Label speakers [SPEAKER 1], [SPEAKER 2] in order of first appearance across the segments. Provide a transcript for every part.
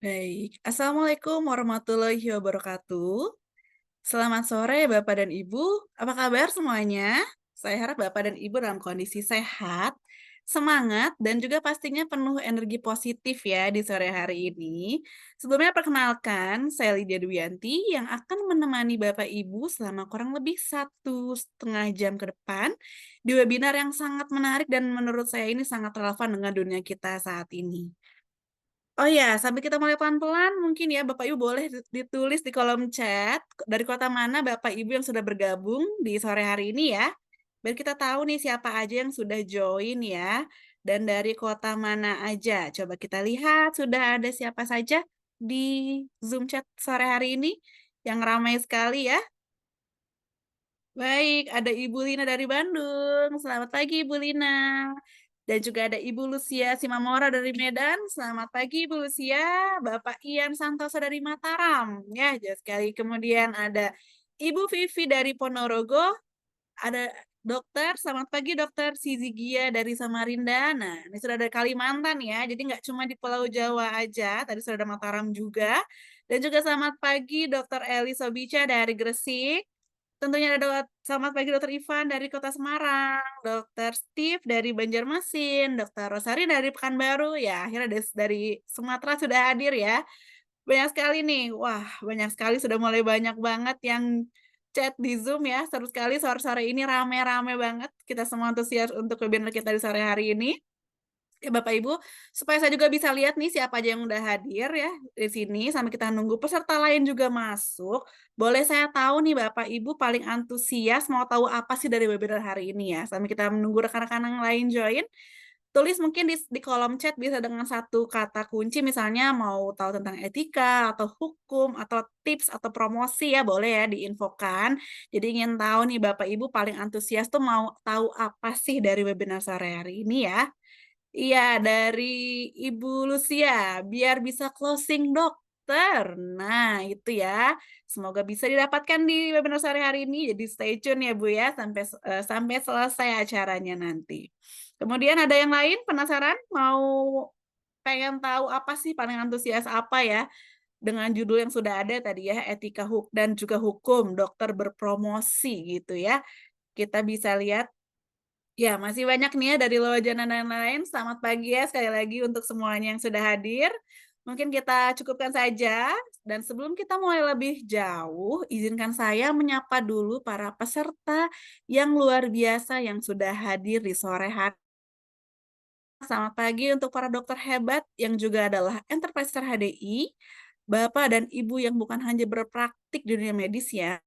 [SPEAKER 1] Baik, Assalamualaikum warahmatullahi wabarakatuh. Selamat sore Bapak dan Ibu, apa kabar semuanya? Saya harap Bapak dan Ibu dalam kondisi sehat, semangat, dan juga pastinya penuh energi positif ya di sore hari ini. Sebelumnya perkenalkan, saya Lydia Duyanti yang akan menemani Bapak Ibu selama kurang lebih 1,5 jam ke depan di webinar yang sangat menarik dan menurut saya ini sangat relevan dengan dunia kita saat ini. Oh ya, sambil kita mulai pelan-pelan, mungkin ya Bapak Ibu boleh ditulis di kolom chat, dari kota mana Bapak Ibu yang sudah bergabung di sore hari ini ya. Biar kita tahu nih siapa aja yang sudah join ya, dan dari kota mana aja. Coba kita lihat sudah ada siapa saja di Zoom chat sore hari ini, yang ramai sekali ya. Baik, ada Ibu Lina dari Bandung. Selamat pagi Ibu Lina. Dan juga ada Ibu Lucia Simamora dari Medan. Selamat pagi Ibu Lucia. Bapak Ian Santoso dari Mataram. Ya, jelas sekali. Kemudian ada Ibu Vivi dari Ponorogo. Ada dokter, selamat pagi Dokter Sizigia dari Samarinda. Nah, ini sudah dari Kalimantan ya. Jadi nggak cuma di Pulau Jawa aja. Tadi sudah ada Mataram juga. Dan juga selamat pagi Dokter Eli Sobica dari Gresik. Tentunya ada selamat pagi Dokter Ivan dari Kota Semarang, Dokter Steve dari Banjarmasin, Dokter Rosari dari Pekanbaru, ya akhirnya dari Sumatera sudah hadir ya. Banyak sekali nih, wah banyak sekali sudah mulai banyak banget yang chat di Zoom ya, seru sekali sore-sore ini rame-rame banget, kita semua antusias untuk webinar kita di sore hari ini. Ya Bapak Ibu, supaya saya juga bisa lihat nih siapa aja yang udah hadir ya di sini, sambil kita nunggu peserta lain juga masuk, boleh saya tahu nih Bapak Ibu paling antusias mau tahu apa sih dari webinar hari ini ya? Sambil kita menunggu rekan-rekan yang lain join, tulis mungkin di kolom chat bisa dengan satu kata kunci misalnya mau tahu tentang etika atau hukum atau tips atau promosi ya boleh ya diinfokan. Jadi ingin tahu nih Bapak Ibu paling antusias tuh mau tahu apa sih dari webinar sore hari ini ya? Iya, dari Ibu Lucia, biar bisa closing dokter. Nah, itu ya. Semoga bisa didapatkan di webinar sore hari ini. Jadi stay tune ya Bu ya sampai selesai acaranya nanti. Kemudian ada yang lain penasaran mau pengen tahu apa sih paling antusias apa ya dengan judul yang sudah ada tadi ya, etika dan juga hukum dokter berpromosi gitu ya. Kita bisa lihat ya, masih banyak nih ya dari Lowajana dan lain-lain. Selamat pagi ya sekali lagi untuk semuanya yang sudah hadir. Mungkin kita cukupkan saja, dan sebelum kita mulai lebih jauh, izinkan saya menyapa dulu para peserta yang luar biasa yang sudah hadir di sore hari. Selamat pagi untuk para dokter hebat yang juga adalah enterpriser HDI, Bapak dan Ibu yang bukan hanya berpraktik di dunia medis ya,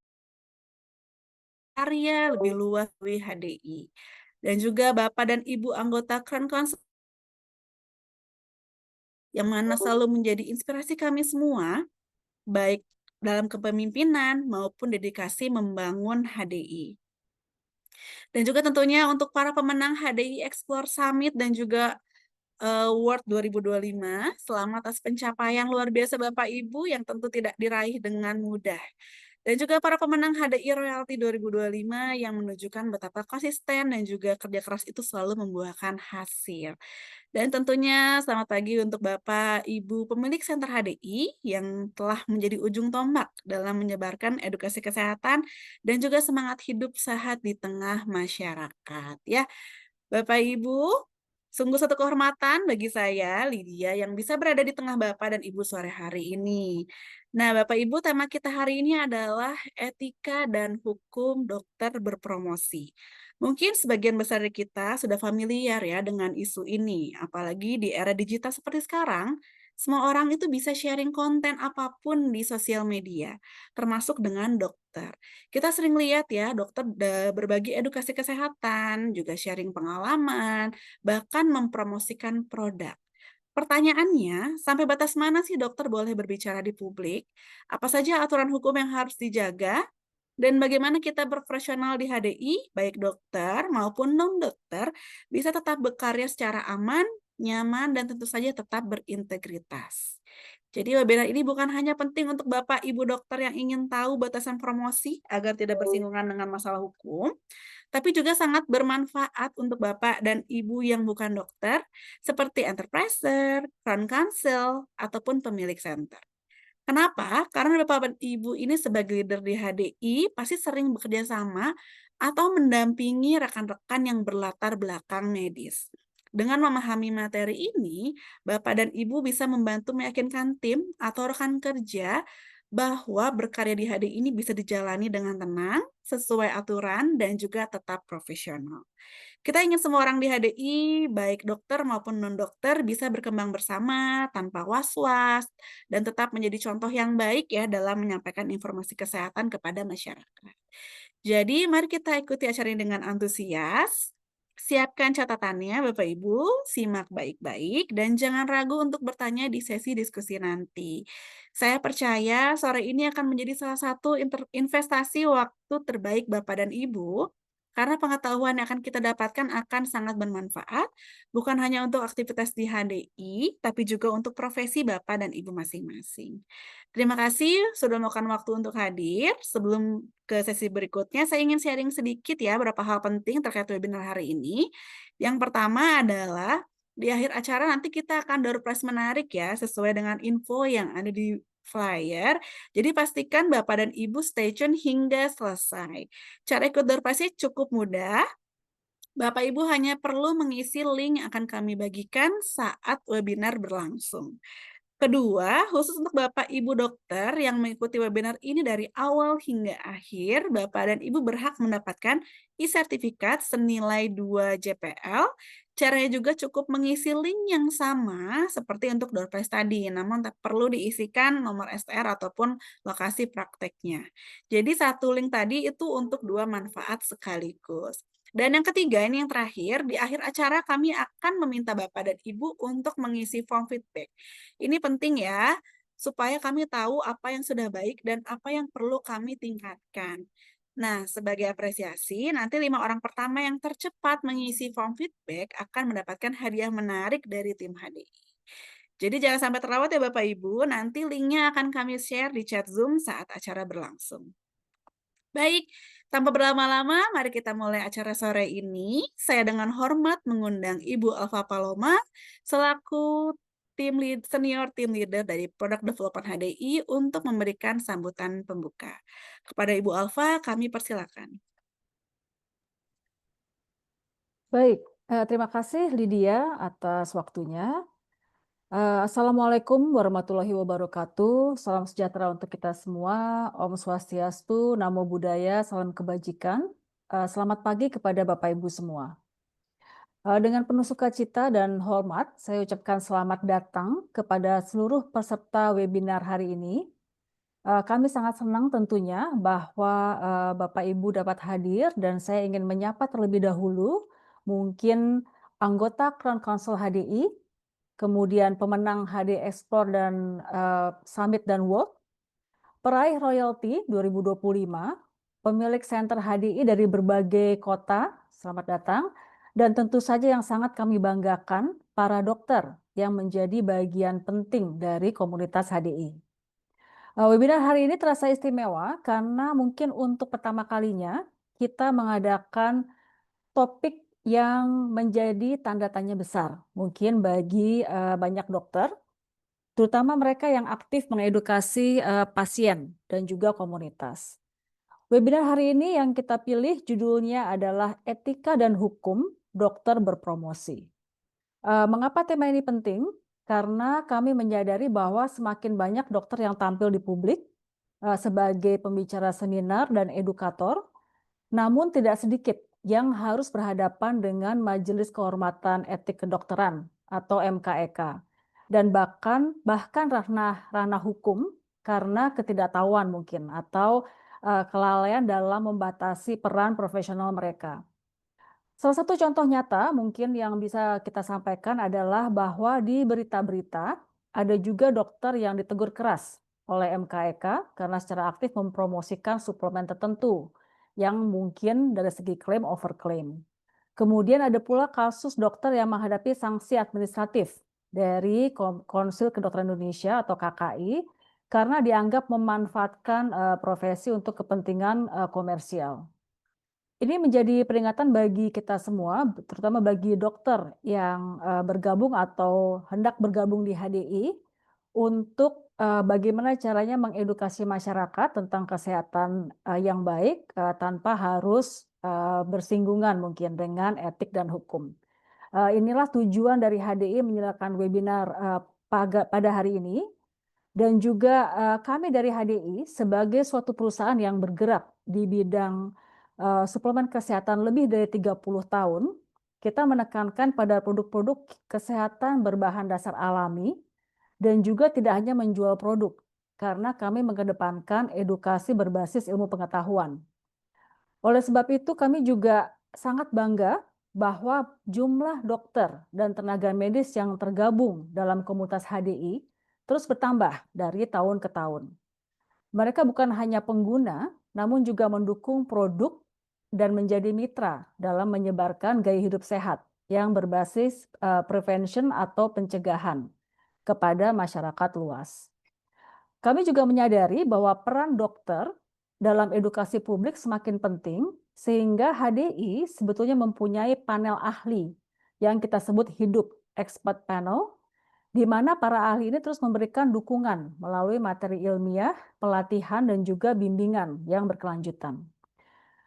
[SPEAKER 1] karya lebih luas dari HDI. Dan juga Bapak dan Ibu anggota Crown Council yang mana selalu menjadi inspirasi kami semua, baik dalam kepemimpinan maupun dedikasi membangun HDI. Dan juga tentunya untuk para pemenang HDI Explore Summit dan juga Award 2025, selamat atas pencapaian luar biasa Bapak Ibu yang tentu tidak diraih dengan mudah. Dan juga para pemenang HDI Royalty 2025 yang menunjukkan betapa konsisten dan juga kerja keras itu selalu membuahkan hasil. Dan tentunya selamat pagi untuk Bapak, Ibu pemilik Center HDI yang telah menjadi ujung tombak dalam menyebarkan edukasi kesehatan dan juga semangat hidup sehat di tengah masyarakat ya. Bapak Ibu, sungguh satu kehormatan bagi saya, Lydia, yang bisa berada di tengah Bapak dan Ibu sore hari ini. Nah, Bapak Ibu, tema kita hari ini adalah etika dan hukum dokter berpromosi. Mungkin sebagian besar dari kita sudah familiar ya dengan isu ini, apalagi di era digital seperti sekarang, semua orang itu bisa sharing konten apapun di sosial media, termasuk dengan dokter. Kita sering lihat ya, dokter berbagi edukasi kesehatan, juga sharing pengalaman, bahkan mempromosikan produk. Pertanyaannya, sampai batas mana sih dokter boleh berbicara di publik? Apa saja aturan hukum yang harus dijaga? Dan bagaimana kita profesional di HDI, baik dokter maupun non-dokter, bisa tetap berkarya secara aman, nyaman, dan tentu saja tetap berintegritas. Jadi webinar ini bukan hanya penting untuk Bapak Ibu dokter yang ingin tahu batasan promosi agar tidak bersinggungan dengan masalah hukum, tapi juga sangat bermanfaat untuk Bapak dan Ibu yang bukan dokter, seperti enterpriser, crown counsel, ataupun pemilik center. Kenapa? Karena Bapak dan Ibu ini sebagai leader di HDI pasti sering bekerja sama atau mendampingi rekan-rekan yang berlatar belakang medis. Dengan memahami materi ini, Bapak dan Ibu bisa membantu meyakinkan tim atau rekan kerja bahwa berkarya di HDI ini bisa dijalani dengan tenang, sesuai aturan, dan juga tetap profesional. Kita ingin semua orang di HDI, baik dokter maupun non-dokter, bisa berkembang bersama tanpa was-was dan tetap menjadi contoh yang baik ya dalam menyampaikan informasi kesehatan kepada masyarakat. Jadi, mari kita ikuti acara ini dengan antusias. Siapkan catatannya, Bapak Ibu, simak baik-baik, dan jangan ragu untuk bertanya di sesi diskusi nanti. Saya percaya sore ini akan menjadi salah satu investasi waktu terbaik Bapak dan Ibu, karena pengetahuan yang akan kita dapatkan akan sangat bermanfaat, bukan hanya untuk aktivitas di HDI, tapi juga untuk profesi Bapak dan Ibu masing-masing. Terima kasih sudah meluangkan waktu untuk hadir. Sebelum ke sesi berikutnya, saya ingin sharing sedikit ya beberapa hal penting terkait webinar hari ini. Yang pertama adalah di akhir acara nanti kita akan door prize menarik ya, sesuai dengan info yang ada di flyer. Jadi pastikan Bapak dan Ibu stay tune hingga selesai. Cara ikut door prize-nya cukup mudah. Bapak Ibu hanya perlu mengisi link yang akan kami bagikan saat webinar berlangsung. Kedua, khusus untuk Bapak Ibu dokter yang mengikuti webinar ini dari awal hingga akhir, Bapak dan Ibu berhak mendapatkan e-sertifikat senilai 2 JPL. Caranya juga cukup mengisi link yang sama seperti untuk door prize tadi, namun tak perlu diisikan nomor STR ataupun lokasi prakteknya. Jadi satu link tadi itu untuk dua manfaat sekaligus. Dan yang ketiga, ini yang terakhir, di akhir acara kami akan meminta Bapak dan Ibu untuk mengisi form feedback. Ini penting ya, supaya kami tahu apa yang sudah baik dan apa yang perlu kami tingkatkan. Nah, sebagai apresiasi, nanti 5 orang pertama yang tercepat mengisi form feedback akan mendapatkan hadiah menarik dari tim HDI. Jadi jangan sampai terlewat ya Bapak Ibu, nanti linknya akan kami share di chat Zoom saat acara berlangsung. Baik, tanpa berlama-lama, mari kita mulai acara sore ini. Saya dengan hormat mengundang Ibu Alfa Paloma selaku senior tim leader dari Product Development HDI untuk memberikan sambutan pembuka. Kepada Ibu Alfa, kami persilakan.
[SPEAKER 2] Baik, terima kasih Lydia atas waktunya. Assalamualaikum warahmatullahi wabarakatuh. Salam sejahtera untuk kita semua. Om Swastiastu, Namo Buddhaya, salam kebajikan. Selamat pagi kepada Bapak Ibu semua. Dengan penuh sukacita dan hormat, saya ucapkan selamat datang kepada seluruh peserta webinar hari ini. Kami sangat senang tentunya bahwa Bapak Ibu dapat hadir dan saya ingin menyapa terlebih dahulu mungkin anggota Crown Counsel HDI, kemudian pemenang HD Explore dan Summit dan World, peraih royalti 2025, pemilik center HDI dari berbagai kota, selamat datang, dan tentu saja yang sangat kami banggakan, para dokter yang menjadi bagian penting dari komunitas HDI. Webinar hari ini terasa istimewa karena mungkin untuk pertama kalinya kita mengadakan topik yang menjadi tanda tanya besar, mungkin bagi banyak dokter, terutama mereka yang aktif mengedukasi pasien dan juga komunitas. Webinar hari ini yang kita pilih judulnya adalah Etika dan Hukum Dokter Berpromosi. Mengapa tema ini penting? Karena kami menyadari bahwa semakin banyak dokter yang tampil di publik sebagai pembicara seminar dan edukator, namun tidak sedikit yang harus berhadapan dengan Majelis Kehormatan Etik Kedokteran atau MKEK dan bahkan ranah hukum karena ketidaktahuan mungkin atau kelalaian dalam membatasi peran profesional mereka. Salah satu contoh nyata mungkin yang bisa kita sampaikan adalah bahwa di berita-berita ada juga dokter yang ditegur keras oleh MKEK karena secara aktif mempromosikan suplemen tertentu yang mungkin dari segi klaim overklaim. Kemudian ada pula kasus dokter yang menghadapi sanksi administratif dari Konsil Kedokteran Indonesia atau KKI karena dianggap memanfaatkan profesi untuk kepentingan komersial. Ini menjadi peringatan bagi kita semua, terutama bagi dokter yang bergabung atau hendak bergabung di HDI untuk bagaimana caranya mengedukasi masyarakat tentang kesehatan yang baik tanpa harus bersinggungan mungkin dengan etik dan hukum. Inilah tujuan dari HDI menyelenggarakan webinar pada hari ini dan juga kami dari HDI sebagai suatu perusahaan yang bergerak di bidang suplemen kesehatan lebih dari 30 tahun, kita menekankan pada produk-produk kesehatan berbahan dasar alami dan juga tidak hanya menjual produk, karena kami mengedepankan edukasi berbasis ilmu pengetahuan. Oleh sebab itu kami juga sangat bangga bahwa jumlah dokter dan tenaga medis yang tergabung dalam komunitas HDI terus bertambah dari tahun ke tahun. Mereka bukan hanya pengguna, namun juga mendukung produk dan menjadi mitra dalam menyebarkan gaya hidup sehat yang berbasis prevention atau pencegahan kepada masyarakat luas. Kami juga menyadari bahwa peran dokter dalam edukasi publik semakin penting, sehingga HDI sebetulnya mempunyai panel ahli yang kita sebut hidup expert panel, di mana para ahli ini terus memberikan dukungan melalui materi ilmiah, pelatihan, dan juga bimbingan yang berkelanjutan.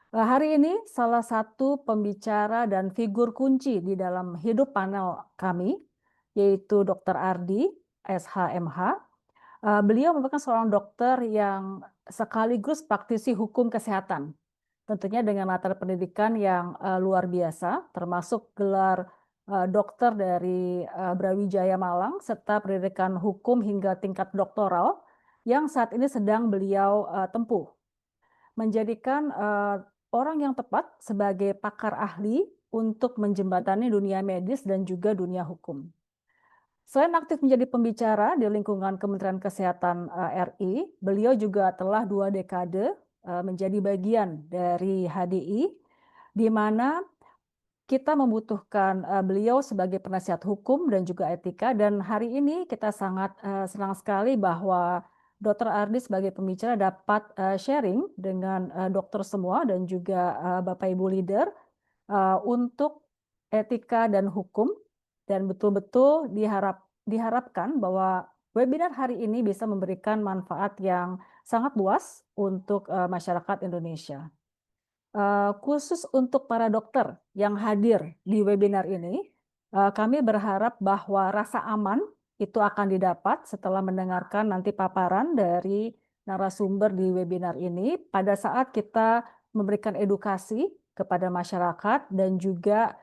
[SPEAKER 2] Hari ini salah satu pembicara dan figur kunci di dalam hidup panel kami, yaitu Dr. Ardi, SHMH. Beliau merupakan seorang dokter yang sekaligus praktisi hukum kesehatan. Tentunya dengan latar pendidikan yang luar biasa, termasuk gelar dokter dari Brawijaya Malang serta pendidikan hukum hingga tingkat doktoral yang saat ini sedang beliau tempuh. Menjadikan orang yang tepat sebagai pakar ahli untuk menjembatani dunia medis dan juga dunia hukum. Selain aktif menjadi pembicara di lingkungan Kementerian Kesehatan RI, beliau juga telah 2 dekade menjadi bagian dari HDI, di mana kita membutuhkan beliau sebagai penasihat hukum dan juga etika, dan hari ini kita sangat senang sekali bahwa Dr. Ardi sebagai pembicara dapat sharing dengan dokter semua dan juga Bapak Ibu leader untuk etika dan hukum, dan betul-betul diharapkan bahwa webinar hari ini bisa memberikan manfaat yang sangat luas untuk masyarakat Indonesia. Khusus untuk para dokter yang hadir di webinar ini, kami berharap bahwa rasa aman itu akan didapat setelah mendengarkan nanti paparan dari narasumber di webinar ini pada saat kita memberikan edukasi kepada masyarakat dan juga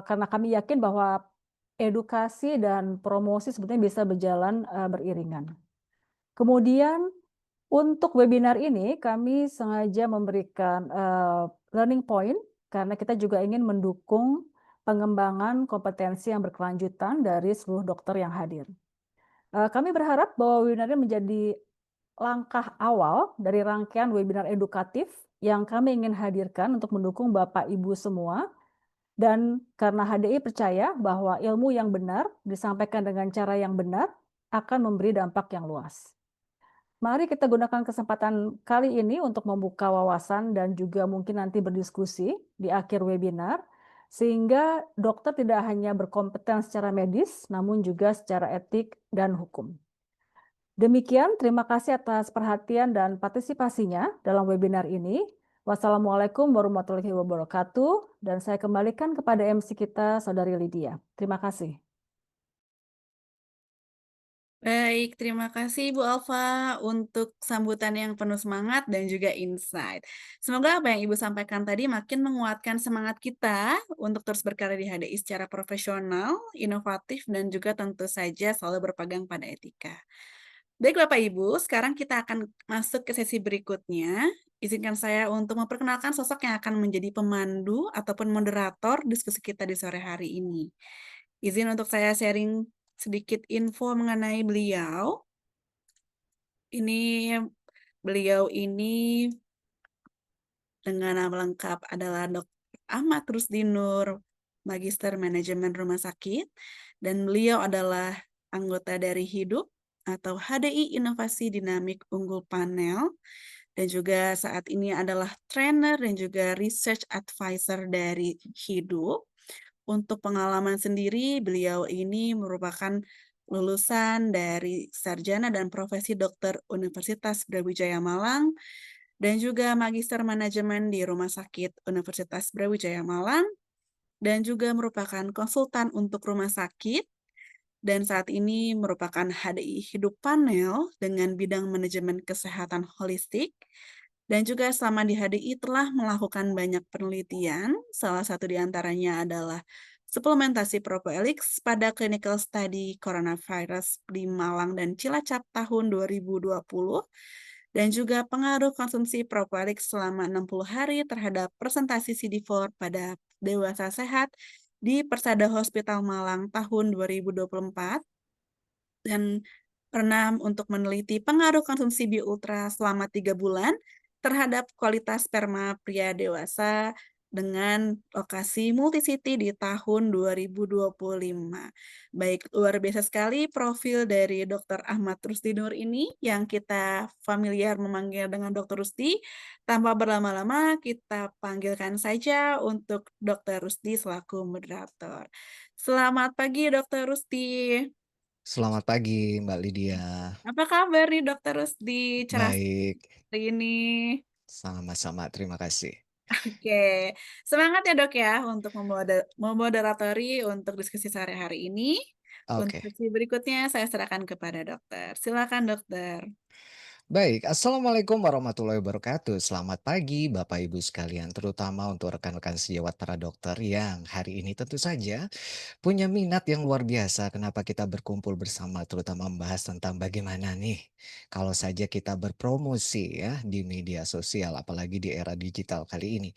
[SPEAKER 2] karena kami yakin bahwa edukasi dan promosi sebetulnya bisa berjalan beriringan. Kemudian untuk webinar ini kami sengaja memberikan learning point karena kita juga ingin mendukung pengembangan kompetensi yang berkelanjutan dari seluruh dokter yang hadir. Kami berharap bahwa webinar ini menjadi langkah awal dari rangkaian webinar edukatif yang kami ingin hadirkan untuk mendukung Bapak Ibu semua, dan karena HDI percaya bahwa ilmu yang benar disampaikan dengan cara yang benar akan memberi dampak yang luas. Mari kita gunakan kesempatan kali ini untuk membuka wawasan dan juga mungkin nanti berdiskusi di akhir webinar, sehingga dokter tidak hanya berkompeten secara medis, namun juga secara etik dan hukum. Demikian, terima kasih atas perhatian dan partisipasinya dalam webinar ini. Wassalamualaikum warahmatullahi wabarakatuh, dan saya kembalikan kepada MC kita, Saudari Lydia. Terima kasih.
[SPEAKER 1] Baik, terima kasih Bu Alfa untuk sambutan yang penuh semangat dan juga insight. Semoga apa yang Ibu sampaikan tadi makin menguatkan semangat kita untuk terus berkarya di HDI secara profesional, inovatif, dan juga tentu saja selalu berpegang pada etika. Baik Bapak Ibu, sekarang kita akan masuk ke sesi berikutnya. Izinkan saya untuk memperkenalkan sosok yang akan menjadi pemandu ataupun moderator diskusi kita di sore hari ini. Izin untuk saya sharing sedikit info mengenai beliau. Beliau ini dengan nama lengkap adalah Dr. Ahmad Rusdi Nur, Magister Manajemen Rumah Sakit, dan beliau adalah anggota dari HIDUP atau HDI Inovasi Dinamik Unggul Panel, dan juga saat ini adalah trainer dan juga research advisor dari HIDUP. Untuk pengalaman sendiri, beliau ini merupakan lulusan dari sarjana dan profesi dokter Universitas Brawijaya Malang dan juga magister manajemen di Rumah Sakit Universitas Brawijaya Malang dan juga merupakan konsultan untuk rumah sakit dan saat ini merupakan HDI Hidup Panel dengan bidang manajemen kesehatan holistik dan juga selama di HDI telah melakukan banyak penelitian, salah satu di antaranya adalah suplementasi Propoelix pada clinical study coronavirus di Malang dan Cilacap tahun 2020, dan juga pengaruh konsumsi Propoelix selama 60 hari terhadap presentasi CD4 pada dewasa sehat di Persada Hospital Malang tahun 2024, dan pernah untuk meneliti pengaruh konsumsi Bi-Ultra selama 3 bulan terhadap kualitas sperma pria dewasa dengan lokasi multisiti di tahun 2025. Baik, luar biasa sekali profil dari Dr. Ahmad Rusdi Nur ini yang kita familiar memanggil dengan Dr. Rusdi. Tanpa berlama-lama, kita panggilkan saja untuk Dr. Rusdi selaku moderator. Selamat pagi, Dr. Rusdi.
[SPEAKER 3] Selamat pagi, Mbak Lydia.
[SPEAKER 1] Apa kabar nih Dokter Rusdi? Cerah
[SPEAKER 3] Baik,
[SPEAKER 1] hari ini.
[SPEAKER 3] sama-sama. Terima kasih.
[SPEAKER 1] Oke, semangat ya Dok ya untuk memoderatori untuk diskusi sore hari ini. Untuk
[SPEAKER 3] Oke.
[SPEAKER 1] sesi berikutnya saya serahkan kepada dokter. Silakan dokter.
[SPEAKER 3] Baik, Assalamualaikum warahmatullahi wabarakatuh. Selamat pagi, Bapak Ibu sekalian, terutama untuk rekan-rekan sejawat para dokter yang hari ini tentu saja punya minat yang luar biasa. Kenapa kita berkumpul bersama, terutama membahas tentang bagaimana nih kalau saja kita berpromosi ya di media sosial, apalagi di era digital kali ini.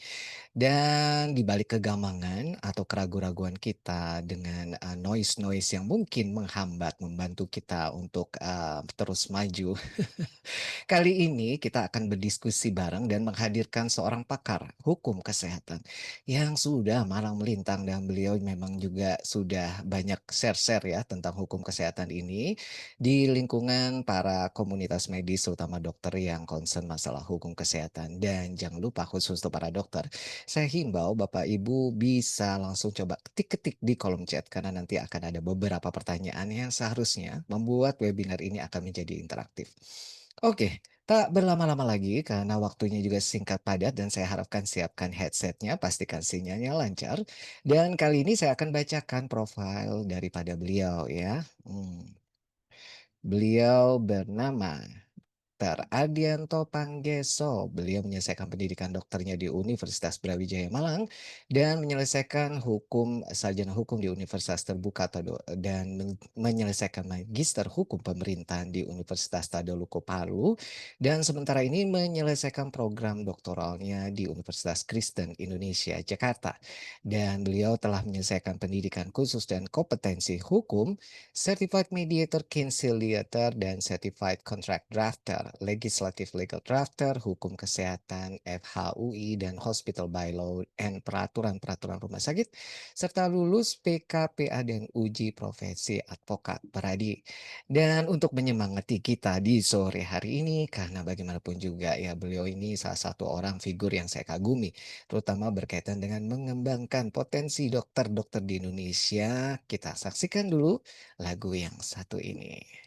[SPEAKER 3] Dan di balik kegamangan atau keraguan-raguan kita dengan, noise-noise yang mungkin menghambat, membantu kita untuk, terus maju. Kali ini kita akan berdiskusi bareng dan menghadirkan seorang pakar hukum kesehatan yang sudah malang melintang dan beliau memang juga sudah banyak share-share ya tentang hukum kesehatan ini di lingkungan para komunitas medis terutama dokter yang concern masalah hukum kesehatan. Dan jangan lupa khusus untuk para dokter, saya himbau Bapak Ibu bisa langsung coba ketik-ketik di kolom chat karena nanti akan ada beberapa pertanyaan yang seharusnya membuat webinar ini akan menjadi interaktif. Oke, tak berlama-lama lagi karena waktunya juga singkat padat dan saya harapkan siapkan headsetnya, pastikan sinyalnya lancar. Dan kali ini saya akan bacakan profil daripada beliau ya. Beliau bernama Dr. Adianto Panggeso. Beliau menyelesaikan pendidikan dokternya di Universitas Brawijaya Malang dan menyelesaikan sarjana hukum di Universitas Terbuka dan menyelesaikan magister hukum pemerintahan di Universitas Tadoluko Palu dan sementara ini menyelesaikan program doktoralnya di Universitas Kristen Indonesia Jakarta. Dan beliau telah menyelesaikan pendidikan khusus dan kompetensi hukum, Certified Mediator Conciliator dan Certified Contract Drafter, Legislative Legal Drafter, Hukum Kesehatan, FHUI, dan Hospital Bylaw and Peraturan-Peraturan Rumah Sakit, serta lulus PKPA dan uji profesi advokat peradi. Dan untuk menyemangati kita di sore hari ini, karena bagaimanapun juga ya beliau ini salah satu orang figur yang saya kagumi, terutama berkaitan dengan mengembangkan potensi dokter-dokter di Indonesia. Kita saksikan dulu lagu yang satu ini.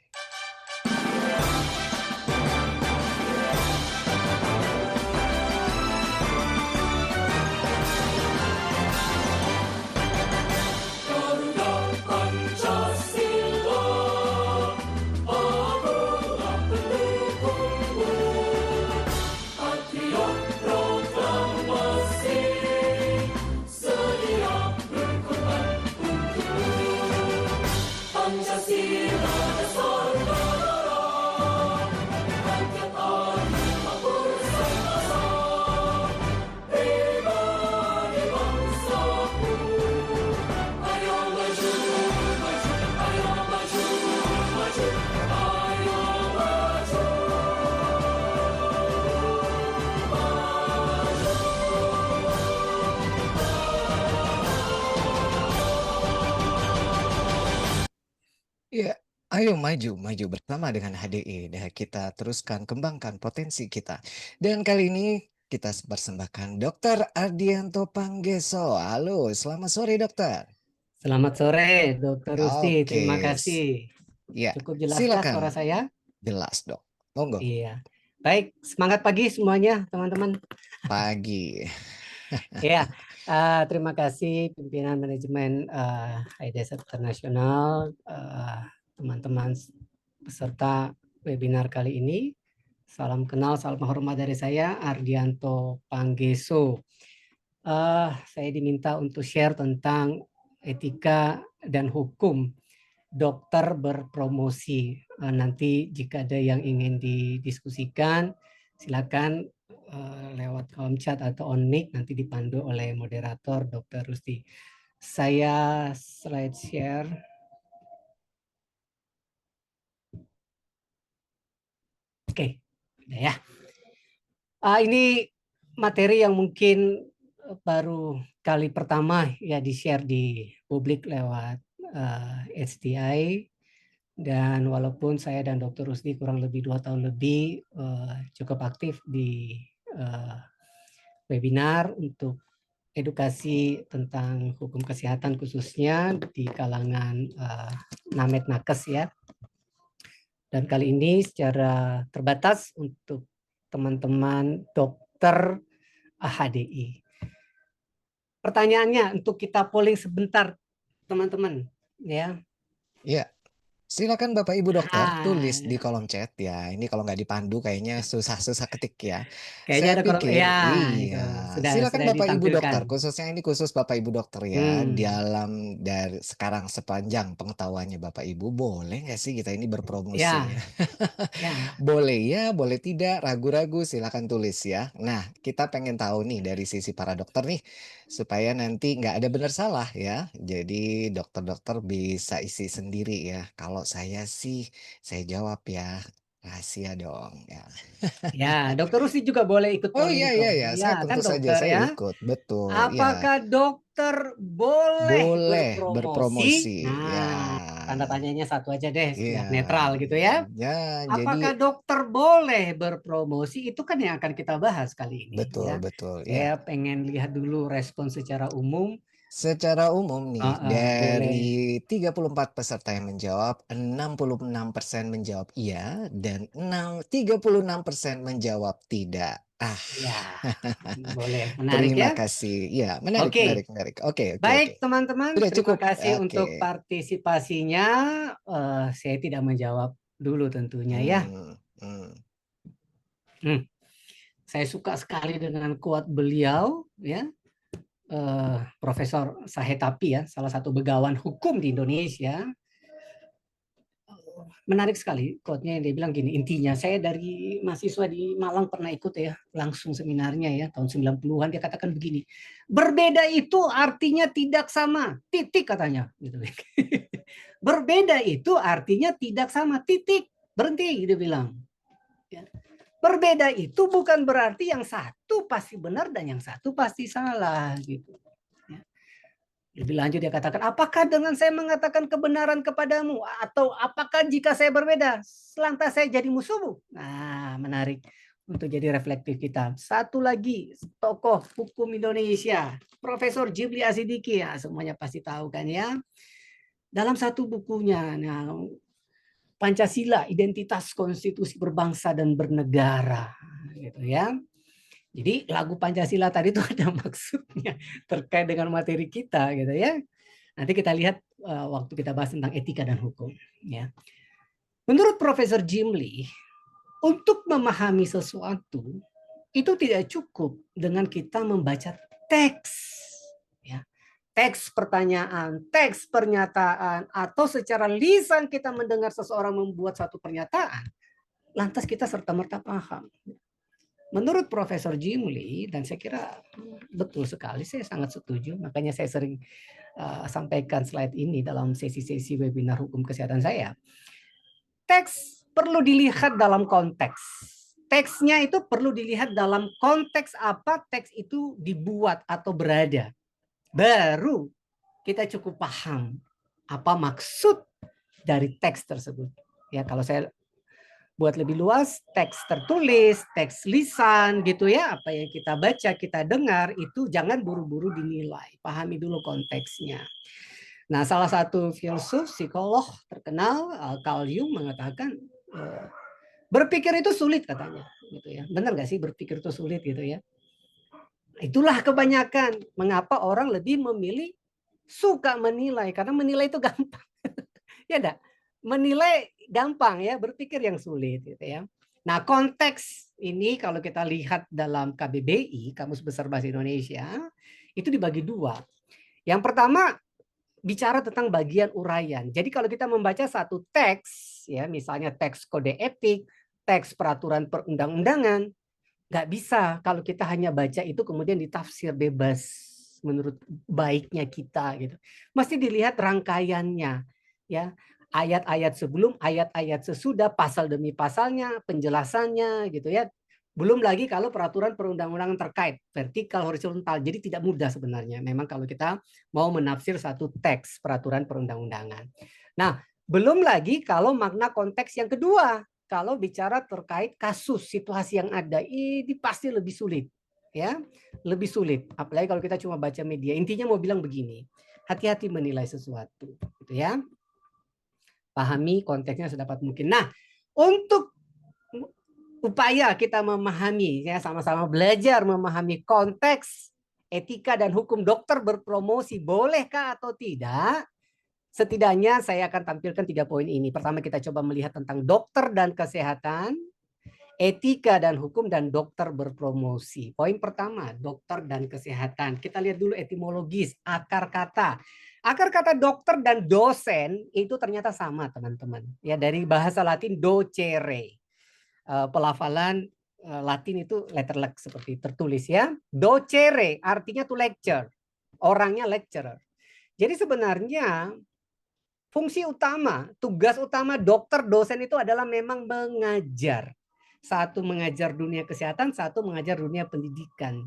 [SPEAKER 3] Ayo maju bersama dengan HDI dan kita teruskan kembangkan potensi kita. Dan kali ini kita persembahkan Dr. Ardianto Panggeso. Halo, selamat sore dokter.
[SPEAKER 4] Selamat sore, Dokter Rusti. Terima
[SPEAKER 3] Oke,
[SPEAKER 4] kasih.
[SPEAKER 3] ya,
[SPEAKER 4] Cukup jelaskah suara
[SPEAKER 3] silakan.
[SPEAKER 4] saya?
[SPEAKER 3] Jelas dok. Monggo.
[SPEAKER 4] Iya. Baik, semangat pagi semuanya, teman-teman.
[SPEAKER 3] Pagi.
[SPEAKER 4] Ya, terima kasih pimpinan manajemen AIDS Internasional, teman-teman peserta webinar kali ini. Salam kenal, salam hormat dari saya, Ardianto Panggeso. Saya diminta untuk share tentang etika dan hukum dokter berpromosi. Nanti jika ada yang ingin didiskusikan, silakan lewat kolom chat atau on mic, nanti dipandu oleh moderator Dr. Rusti. Saya slide share. Oke, udah ya. Ini materi yang mungkin baru kali pertama ya di-share di publik lewat HDI. Dan walaupun saya dan Dr. Rusdi kurang lebih 2 tahun lebih cukup aktif di webinar untuk edukasi tentang hukum kesehatan khususnya di kalangan Namet Nakes ya. Dan kali ini secara terbatas untuk teman-teman dokter HDI. Pertanyaannya untuk kita polling sebentar teman-teman ya.
[SPEAKER 3] Iya. Silakan Bapak Ibu dokter tulis di kolom chat ya. Ini kalau nggak dipandu kayaknya susah-susah ketik ya.
[SPEAKER 4] Kayaknya
[SPEAKER 3] Saya
[SPEAKER 4] ada
[SPEAKER 3] pikir
[SPEAKER 4] ya itu
[SPEAKER 3] iya.
[SPEAKER 4] sudah
[SPEAKER 3] Silakan Bapak Ibu
[SPEAKER 4] ditampilkan.
[SPEAKER 3] dokter, khususnya ini khusus Bapak Ibu dokter ya. Dalam dari sekarang sepanjang pengetahuannya Bapak Ibu, boleh nggak sih kita ini berpromosi
[SPEAKER 4] Ya.
[SPEAKER 3] ya?
[SPEAKER 4] Ya.
[SPEAKER 3] Boleh ya, boleh tidak, ragu-ragu silakan tulis ya. Nah, kita pengen tahu nih dari sisi para dokter nih, supaya nanti nggak ada benar salah ya. Jadi dokter-dokter bisa isi sendiri ya. Kalau saya sih, saya jawab ya, rahasia dong ya.
[SPEAKER 4] Ya, Dokter Rusi juga boleh ikut
[SPEAKER 3] Oh
[SPEAKER 4] polling
[SPEAKER 3] iya
[SPEAKER 4] kok.
[SPEAKER 3] iya ya, saya
[SPEAKER 4] Ya, kan
[SPEAKER 3] tentu saja
[SPEAKER 4] dokter
[SPEAKER 3] saya
[SPEAKER 4] ya.
[SPEAKER 3] ikut, betul ya.
[SPEAKER 4] Apakah dokter boleh
[SPEAKER 3] Boleh
[SPEAKER 4] berpromosi?
[SPEAKER 3] berpromosi ya.
[SPEAKER 4] Nah, tanda tanyanya satu aja deh,
[SPEAKER 3] Iya,
[SPEAKER 4] biar netral gitu ya.
[SPEAKER 3] ya
[SPEAKER 4] Apakah
[SPEAKER 3] jadi
[SPEAKER 4] dokter boleh berpromosi? Itu kan yang akan kita bahas kali ini.
[SPEAKER 3] betul
[SPEAKER 4] Ya.
[SPEAKER 3] betul
[SPEAKER 4] Saya
[SPEAKER 3] ya.
[SPEAKER 4] pengen lihat dulu respon secara umum.
[SPEAKER 3] Secara umum nih,
[SPEAKER 4] Boleh.
[SPEAKER 3] dari 34 peserta yang menjawab, 66% menjawab iya, dan 36% menjawab tidak.
[SPEAKER 4] Ya, boleh. Menarik
[SPEAKER 3] Terima
[SPEAKER 4] ya.
[SPEAKER 3] kasih. Ya, menarik,
[SPEAKER 4] Oke.
[SPEAKER 3] menarik. Oke.
[SPEAKER 4] Baik teman-teman,
[SPEAKER 3] Sudah
[SPEAKER 4] terima
[SPEAKER 3] cukup.
[SPEAKER 4] kasih untuk
[SPEAKER 3] Oke.
[SPEAKER 4] partisipasinya. Saya tidak menjawab dulu tentunya ya. Saya suka sekali dengan quote beliau ya, Profesor Sahetapi ya, salah satu begawan hukum di Indonesia. Menarik sekali quote-nya yang dia bilang gini, intinya saya dari mahasiswa di Malang pernah ikut ya, langsung seminarnya ya, tahun 90-an dia katakan begini, berbeda itu artinya tidak sama, titik katanya. Gitu. Berbeda itu artinya tidak sama, titik, berhenti dia bilang. Ya. Berbeda itu bukan berarti yang satu pasti benar dan yang satu pasti salah. Gitu. Lebih lanjut dia katakan, apakah dengan saya mengatakan kebenaran kepadamu atau apakah jika saya berbeda, lantas saya jadi musuhmu? Nah, menarik untuk jadi reflektif kita. Satu lagi tokoh hukum Indonesia, Profesor Jibli Asidiki, ya semuanya pasti tahu kan ya. Dalam satu bukunya, nah, Pancasila, Identitas Konstitusi Berbangsa dan Bernegara, gitu ya. Jadi lagu Pancasila tadi itu ada maksudnya terkait dengan materi kita gitu ya. Nanti kita lihat waktu kita bahas tentang etika dan hukum ya. Menurut Profesor Jimli, untuk memahami sesuatu itu tidak cukup dengan kita membaca teks ya. Teks pertanyaan, teks pernyataan atau secara lisan kita mendengar seseorang membuat satu pernyataan, lantas kita serta-merta paham. Menurut Profesor Jimli, dan saya kira betul sekali, saya sangat setuju, makanya saya sering sampaikan slide ini dalam sesi-sesi webinar hukum kesehatan saya. Teks perlu dilihat dalam konteks. Teksnya itu perlu dilihat dalam konteks apa teks itu dibuat atau berada. Baru kita cukup paham apa maksud dari teks tersebut. Ya, kalau saya buat lebih luas, teks tertulis, teks lisan gitu ya, apa yang kita baca, kita dengar itu jangan buru-buru dinilai. Pahami dulu konteksnya. Nah, salah satu filsuf psikolog terkenal Carl Jung mengatakan berpikir itu sulit katanya, gitu ya. Benar nggak sih berpikir itu sulit gitu ya? Itulah kebanyakan mengapa orang lebih memilih suka menilai karena menilai itu gampang. Ya enggak? Menilai gampang ya, berpikir yang sulit gitu ya. Nah, konteks ini kalau kita lihat dalam KBBI, Kamus Besar Bahasa Indonesia, itu dibagi dua. Yang pertama bicara tentang bagian uraian. Jadi kalau kita membaca satu teks, ya misalnya teks kode etik, teks peraturan perundang-undangan, nggak bisa kalau kita hanya baca itu kemudian ditafsir bebas menurut baiknya kita gitu. Mesti dilihat rangkaiannya, ya ayat-ayat sebelum, ayat-ayat sesudah, pasal demi pasalnya, penjelasannya gitu ya. Belum lagi kalau peraturan perundang-undangan terkait vertikal, horizontal. Jadi tidak mudah sebenarnya. Memang kalau kita mau menafsir satu teks peraturan perundang-undangan. Nah, belum lagi kalau makna konteks yang kedua. Kalau bicara terkait kasus, situasi yang ada, ini pasti lebih sulit. Ya, lebih sulit. Apalagi kalau kita cuma baca media. Intinya mau bilang begini, hati-hati menilai sesuatu. Gitu ya. Pahami konteksnya sedapat mungkin. Nah, untuk upaya kita memahami, ya sama-sama belajar memahami konteks etika dan hukum dokter berpromosi, bolehkah atau tidak? Setidaknya saya akan tampilkan 3 poin ini. Pertama kita coba melihat tentang dokter dan kesehatan, etika dan hukum, dan dokter berpromosi. Poin pertama, dokter dan kesehatan. Kita lihat dulu etimologis, akar kata. Akar kata dokter dan dosen itu ternyata sama teman-teman. Ya, dari bahasa Latin docere. Pelafalan Latin itu letterlek seperti tertulis ya. Docere artinya to lecture. Orangnya lecturer. Jadi sebenarnya fungsi utama, tugas utama dokter dosen itu adalah memang mengajar. Satu mengajar dunia kesehatan, satu mengajar dunia pendidikan.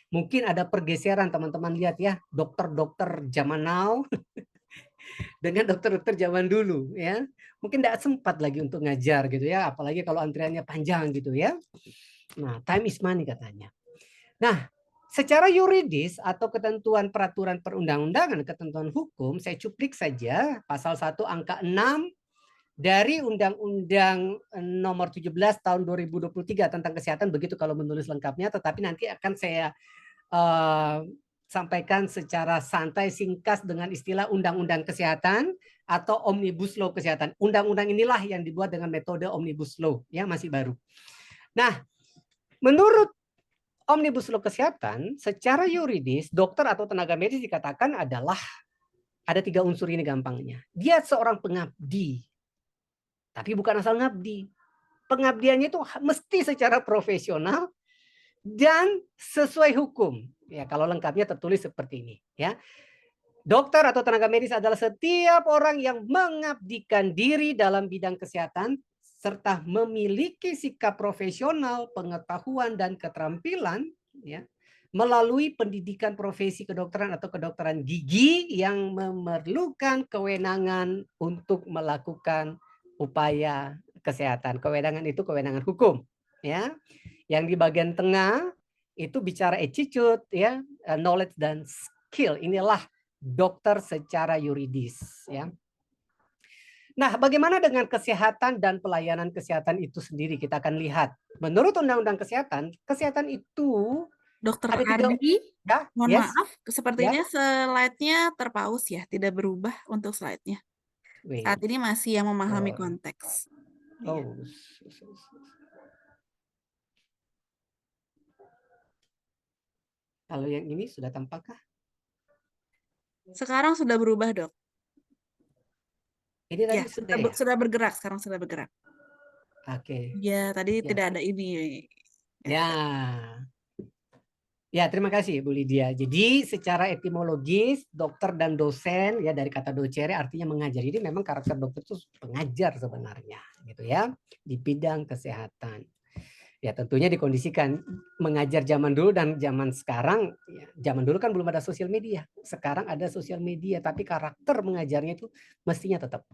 [SPEAKER 4] Mungkin ada pergeseran teman-teman lihat ya, dokter-dokter zaman now dengan dokter-dokter zaman dulu ya. Mungkin tidak sempat lagi untuk ngajar gitu ya, apalagi kalau antriannya panjang gitu ya. Nah, time is money katanya. Nah, secara yuridis atau ketentuan peraturan perundang-undangan, ketentuan hukum, saya cuplik saja pasal 1 angka 6 dari Undang-Undang Nomor 17 tahun 2023 tentang kesehatan, begitu kalau menulis lengkapnya, tetapi nanti akan saya sampaikan secara santai singkat dengan istilah Undang-Undang Kesehatan atau Omnibus Law Kesehatan. Undang-undang inilah yang dibuat dengan metode Omnibus Law, ya masih baru. Nah, menurut Omnibus Law Kesehatan, secara yuridis dokter atau tenaga medis dikatakan adalah ada 3 unsur ini gampangnya. Dia seorang pengabdi, tapi bukan asal ngabdi. Pengabdiannya itu mesti secara profesional dan sesuai hukum. Ya, kalau lengkapnya tertulis seperti ini. Ya, dokter atau tenaga medis adalah setiap orang yang mengabdikan diri dalam bidang kesehatan serta memiliki sikap profesional, pengetahuan dan keterampilan, ya, melalui pendidikan profesi kedokteran atau kedokteran gigi yang memerlukan kewenangan untuk melakukan upaya kesehatan. Kewenangan itu kewenangan hukum, ya. Yang di bagian tengah itu bicara attitude, ya, knowledge dan skill. Inilah dokter secara yuridis, ya. Nah, bagaimana dengan kesehatan dan pelayanan kesehatan itu sendiri? Kita akan lihat. Menurut Undang-Undang Kesehatan, kesehatan itu
[SPEAKER 1] Dokter
[SPEAKER 4] ada 3.
[SPEAKER 1] Ardi,
[SPEAKER 4] Ya,
[SPEAKER 1] mohon
[SPEAKER 4] yes.
[SPEAKER 1] maaf, sepertinya slide-nya terpaus ya, tidak berubah untuk slide-nya.
[SPEAKER 4] Wait.
[SPEAKER 1] Saat ini masih yang memahami konteks.
[SPEAKER 4] Oh. Kalau yang ini sudah tampakkah?
[SPEAKER 1] Sekarang sudah berubah, Dok.
[SPEAKER 4] Ini tadi
[SPEAKER 1] Ya,
[SPEAKER 4] sudah ya?
[SPEAKER 1] sudah bergerak, sekarang sudah bergerak.
[SPEAKER 4] Oke.
[SPEAKER 1] Ya, tadi
[SPEAKER 4] Ya.
[SPEAKER 1] tidak ada ini.
[SPEAKER 4] Ya. Ya, terima kasih Bu Lydia. Jadi secara etimologis dokter dan dosen ya dari kata docere artinya mengajar. Jadi memang karakter dokter itu pengajar sebenarnya gitu ya di bidang kesehatan. Ya tentunya dikondisikan mengajar zaman dulu dan zaman sekarang. Ya, zaman dulu kan belum ada sosial media. Sekarang ada sosial media tapi karakter mengajarnya itu mestinya tetap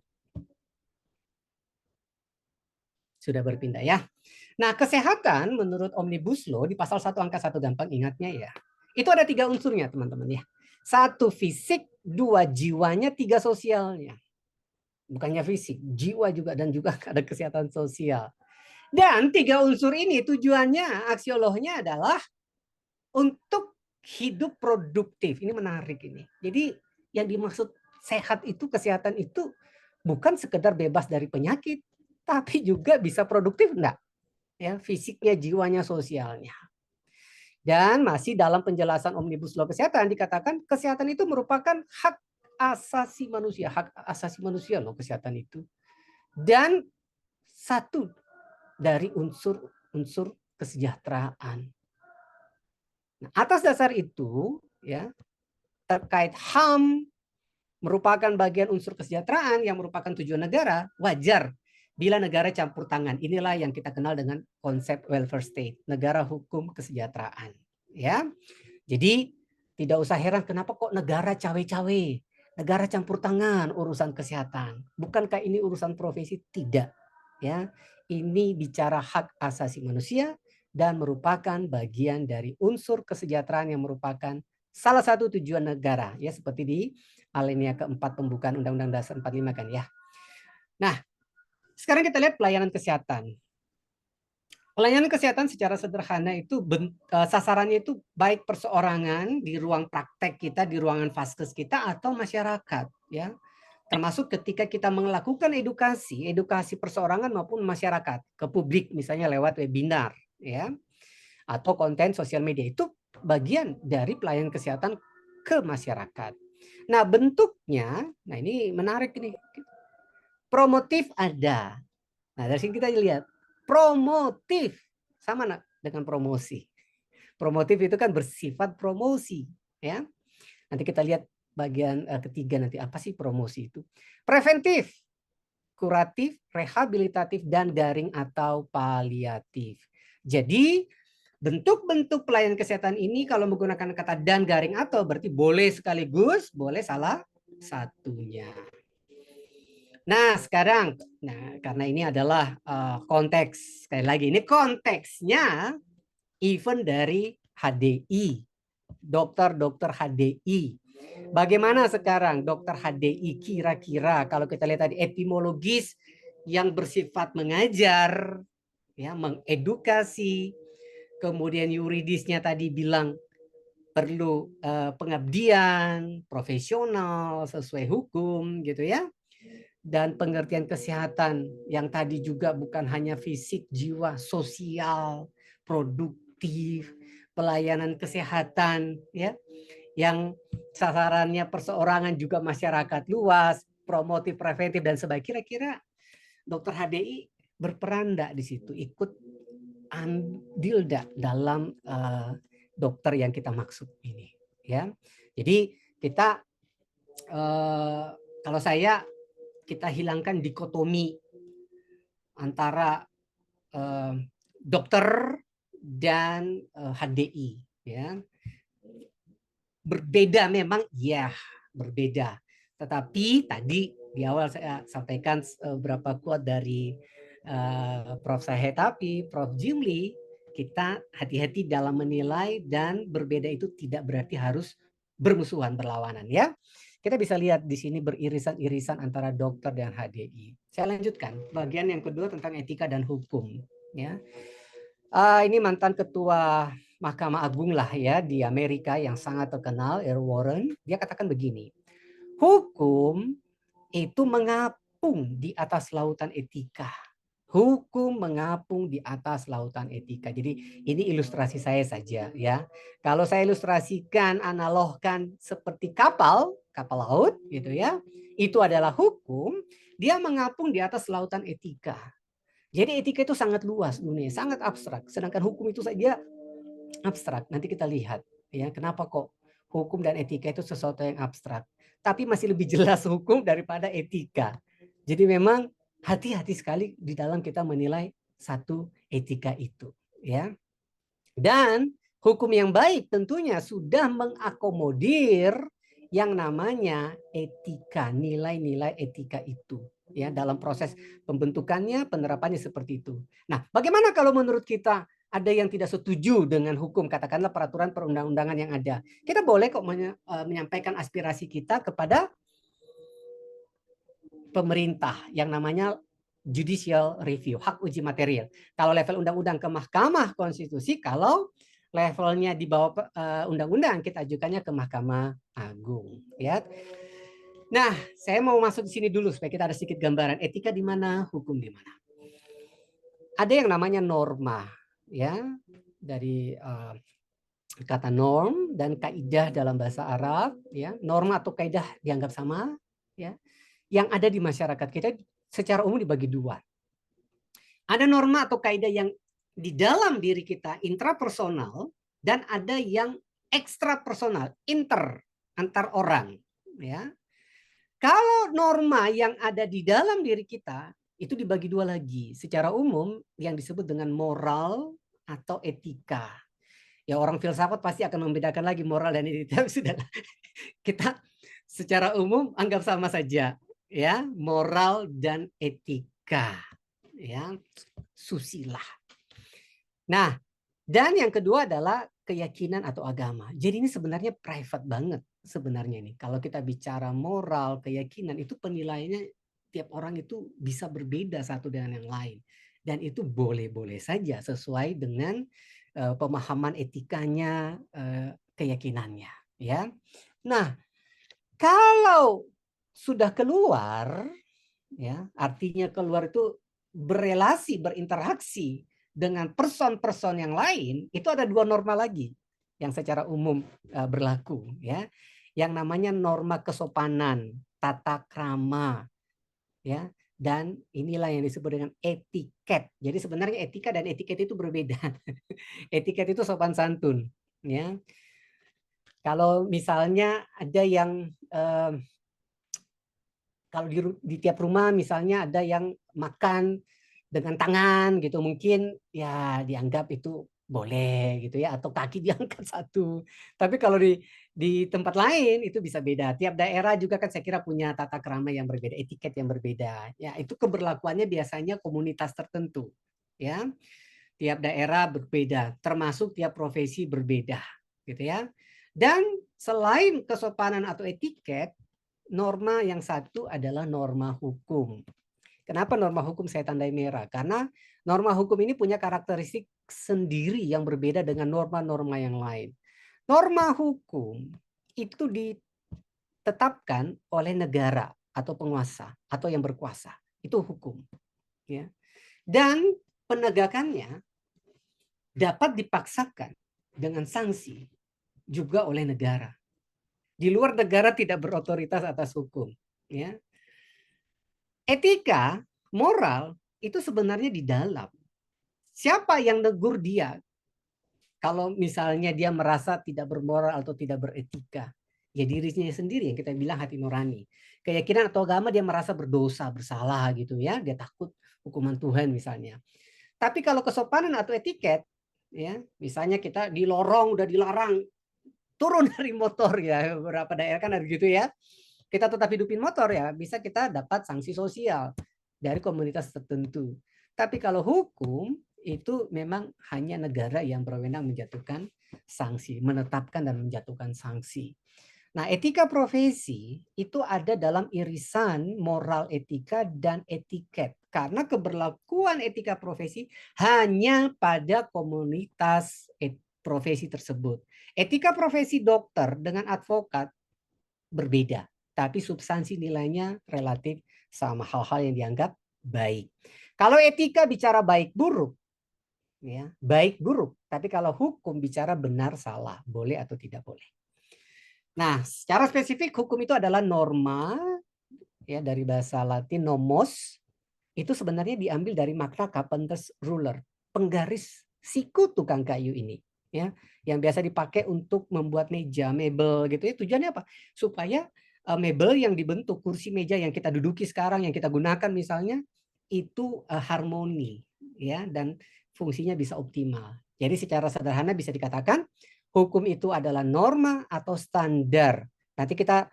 [SPEAKER 4] sudah berpindah ya. Nah, kesehatan menurut Omnibus Law di pasal 1 angka 1 gampang ingatnya ya. Itu ada 3 unsurnya teman-teman ya. 1 fisik, 2 jiwanya, 3 sosialnya. Bukannya fisik, jiwa juga dan juga ada kesehatan sosial. Dan 3 unsur ini tujuannya aksiolognya adalah untuk hidup produktif. Ini menarik ini. Jadi yang dimaksud sehat itu, kesehatan itu bukan sekedar bebas dari penyakit, tapi juga bisa produktif enggak? Ya, fisiknya, jiwanya, sosialnya. Dan masih dalam penjelasan Omnibus Law Kesehatan dikatakan kesehatan itu merupakan hak asasi manusia loh kesehatan itu. Dan satu dari unsur kesejahteraan. Nah, atas dasar itu ya terkait HAM merupakan bagian unsur kesejahteraan yang merupakan tujuan negara, wajar bila negara campur tangan. Inilah yang kita kenal dengan konsep welfare state, negara hukum kesejahteraan. Ya, jadi tidak usah heran kenapa kok negara cawe-cawe, negara campur tangan urusan kesehatan. Bukankah ini urusan profesi? Tidak. Ya, ini bicara hak asasi manusia dan merupakan bagian dari unsur kesejahteraan yang merupakan salah satu tujuan negara. Ya, seperti di alinea keempat pembukaan Undang-Undang Dasar 45 kan ya. Nah, sekarang kita lihat pelayanan kesehatan. Pelayanan kesehatan secara sederhana itu sasarannya itu baik perseorangan di ruang praktek kita, di ruangan vaskes kita atau masyarakat ya. Termasuk ketika kita melakukan edukasi perseorangan maupun masyarakat ke publik misalnya lewat webinar ya. Atau konten sosial media itu bagian dari pelayanan kesehatan ke masyarakat. Nah, bentuknya, nah ini menarik ini. Promotif ada. Nah, dari sini kita lihat promotif sama dengan promosi. Promotif itu kan bersifat promosi, ya. Nanti kita lihat bagian ketiga nanti apa sih promosi itu? Preventif, kuratif, rehabilitatif dan daring atau paliatif. Jadi bentuk-bentuk pelayanan kesehatan ini kalau menggunakan kata dan garing atau berarti boleh sekaligus, boleh salah satunya. Nah, sekarang karena ini adalah konteks, sekali lagi ini konteksnya event dari HDI, dokter HDI. Bagaimana sekarang dokter HDI kira-kira kalau kita lihat tadi etimologis yang bersifat mengajar, ya, mengedukasi, kemudian yuridisnya tadi bilang perlu pengabdian profesional sesuai hukum gitu ya. Dan pengertian kesehatan yang tadi juga bukan hanya fisik, jiwa, sosial, produktif, pelayanan kesehatan ya. Yang sasarannya perseorangan juga masyarakat luas, promotif, preventif dan sebagainya. Kira-kira dokter HDI berperan enggak di situ, ikut andil enggak dalam dokter yang kita maksud ini ya. Jadi kita kalau saya kita hilangkan dikotomi antara dokter dan HDI ya. Berbeda memang ya, berbeda. Tetapi tadi di awal saya sampaikan beberapa quote dari Prof. Sahetapi, Prof. Jimli, kita hati-hati dalam menilai dan berbeda itu tidak berarti harus bermusuhan, berlawanan ya. Kita bisa lihat di sini beririsan-irisan antara dokter dan HDI. Saya lanjutkan bagian yang kedua tentang etika dan hukum. Ya, ini mantan ketua Mahkamah Agung lah ya di Amerika yang sangat terkenal, Earl Warren. Dia katakan begini, hukum itu mengapung di atas lautan etika. Hukum mengapung di atas lautan etika. Jadi ini ilustrasi saya saja ya. Kalau saya ilustrasikan, analogkan seperti kapal laut gitu ya. Itu adalah hukum, dia mengapung di atas lautan etika. Jadi etika itu sangat luas dunia, sangat abstrak. Sedangkan hukum itu saja abstrak. Nanti kita lihat ya, kenapa kok hukum dan etika itu sesuatu yang abstrak. Tapi masih lebih jelas hukum daripada etika. Jadi memang hati-hati sekali di dalam kita menilai satu etika itu, ya. Dan hukum yang baik tentunya sudah mengakomodir yang namanya etika, nilai-nilai etika itu. Ya, dalam proses pembentukannya, penerapannya seperti itu. Nah, bagaimana kalau menurut kita ada yang tidak setuju dengan hukum, katakanlah peraturan perundang-undangan yang ada? Kita boleh kok menyampaikan aspirasi kita kepada pemerintah yang namanya judicial review, hak uji material. Kalau level undang-undang ke Mahkamah Konstitusi, kalau levelnya di bawah undang-undang, kita ajukannya ke Mahkamah Agung. Ya. Nah, saya mau masuk di sini dulu supaya kita ada sedikit gambaran etika di mana, hukum di mana. Ada yang namanya norma, ya, dari kata norm dan kaidah dalam bahasa Arab, ya. Norma atau kaidah dianggap sama, ya. Yang ada di masyarakat kita secara umum dibagi dua. Ada norma atau kaidah yang di dalam diri kita intrapersonal dan ada yang ekstrapersonal, antar orang, ya. Kalau norma yang ada di dalam diri kita itu dibagi dua lagi. Secara umum yang disebut dengan moral atau etika. Ya, orang filsafat pasti akan membedakan lagi moral dan etika. Sudah, kita secara umum anggap sama saja, ya, moral dan etika, ya, susila. Nah, dan yang kedua adalah keyakinan atau agama. Jadi ini sebenarnya private banget sebenarnya ini. Kalau kita bicara moral, keyakinan, itu penilaiannya tiap orang itu bisa berbeda satu dengan yang lain. Dan itu boleh-boleh saja sesuai dengan pemahaman etikanya, keyakinannya, ya. Nah, kalau sudah keluar, ya, artinya keluar itu berelasi, berinteraksi dengan person-person yang lain, itu ada dua norma lagi yang secara umum berlaku, ya. Yang namanya norma kesopanan, tata krama, ya. Dan inilah yang disebut dengan etiket. Jadi sebenarnya etika dan etiket itu berbeda. Etiket itu sopan santun, ya. Kalau misalnya ada yang kalau di tiap rumah misalnya ada yang makan dengan tangan gitu, mungkin ya dianggap itu boleh gitu ya, atau kaki diangkat satu. Tapi kalau di tempat lain itu bisa beda. Tiap daerah juga kan saya kira punya tata krama yang berbeda, etiket yang berbeda. Ya, itu keberlakuannya biasanya komunitas tertentu, ya. Tiap daerah berbeda, termasuk tiap profesi berbeda, gitu ya. Dan selain kesopanan atau etiket, norma yang satu adalah norma hukum. Kenapa norma hukum saya tandai merah? Karena norma hukum ini punya karakteristik sendiri yang berbeda dengan norma-norma yang lain. Norma hukum itu ditetapkan oleh negara atau penguasa atau yang berkuasa. Itu hukum. Ya. Dan penegakannya dapat dipaksakan dengan sanksi juga oleh negara. Di luar negara tidak berotoritas atas hukum. Ya. Etika, moral itu sebenarnya di dalam. Siapa yang negur dia kalau misalnya dia merasa tidak bermoral atau tidak beretika? Ya dirinya sendiri yang kita bilang hati nurani. Keyakinan atau agama dia merasa berdosa, bersalah gitu ya. Dia takut hukuman Tuhan misalnya. Tapi kalau kesopanan atau etiket, ya misalnya kita di lorong udah dilarang turun dari motor ya, beberapa daerah kan ada gitu ya. Kita tetap hidupin motor ya, bisa kita dapat sanksi sosial dari komunitas tertentu. Tapi kalau hukum itu memang hanya negara yang berwenang menjatuhkan sanksi, menetapkan dan menjatuhkan sanksi. Nah, etika profesi itu ada dalam irisan moral etika dan etiket. Karena keberlakuan etika profesi hanya pada komunitas profesi tersebut. Etika profesi dokter dengan advokat berbeda, tapi substansi nilainya relatif sama, hal-hal yang dianggap baik. Kalau etika bicara baik buruk, ya baik buruk. Tapi kalau hukum bicara benar salah, boleh atau tidak boleh. Nah, secara spesifik hukum itu adalah norma, ya dari bahasa Latin nomos, itu sebenarnya diambil dari makna carpenter's ruler, penggaris siku tukang kayu ini, ya, yang biasa dipakai untuk membuat meja, mebel gitu ya. Tujuannya apa? Supaya mebel yang dibentuk, kursi meja yang kita duduki sekarang, yang kita gunakan misalnya, itu harmoni, ya, dan fungsinya bisa optimal. Jadi secara sederhana bisa dikatakan hukum itu adalah norma atau standar. Nanti kita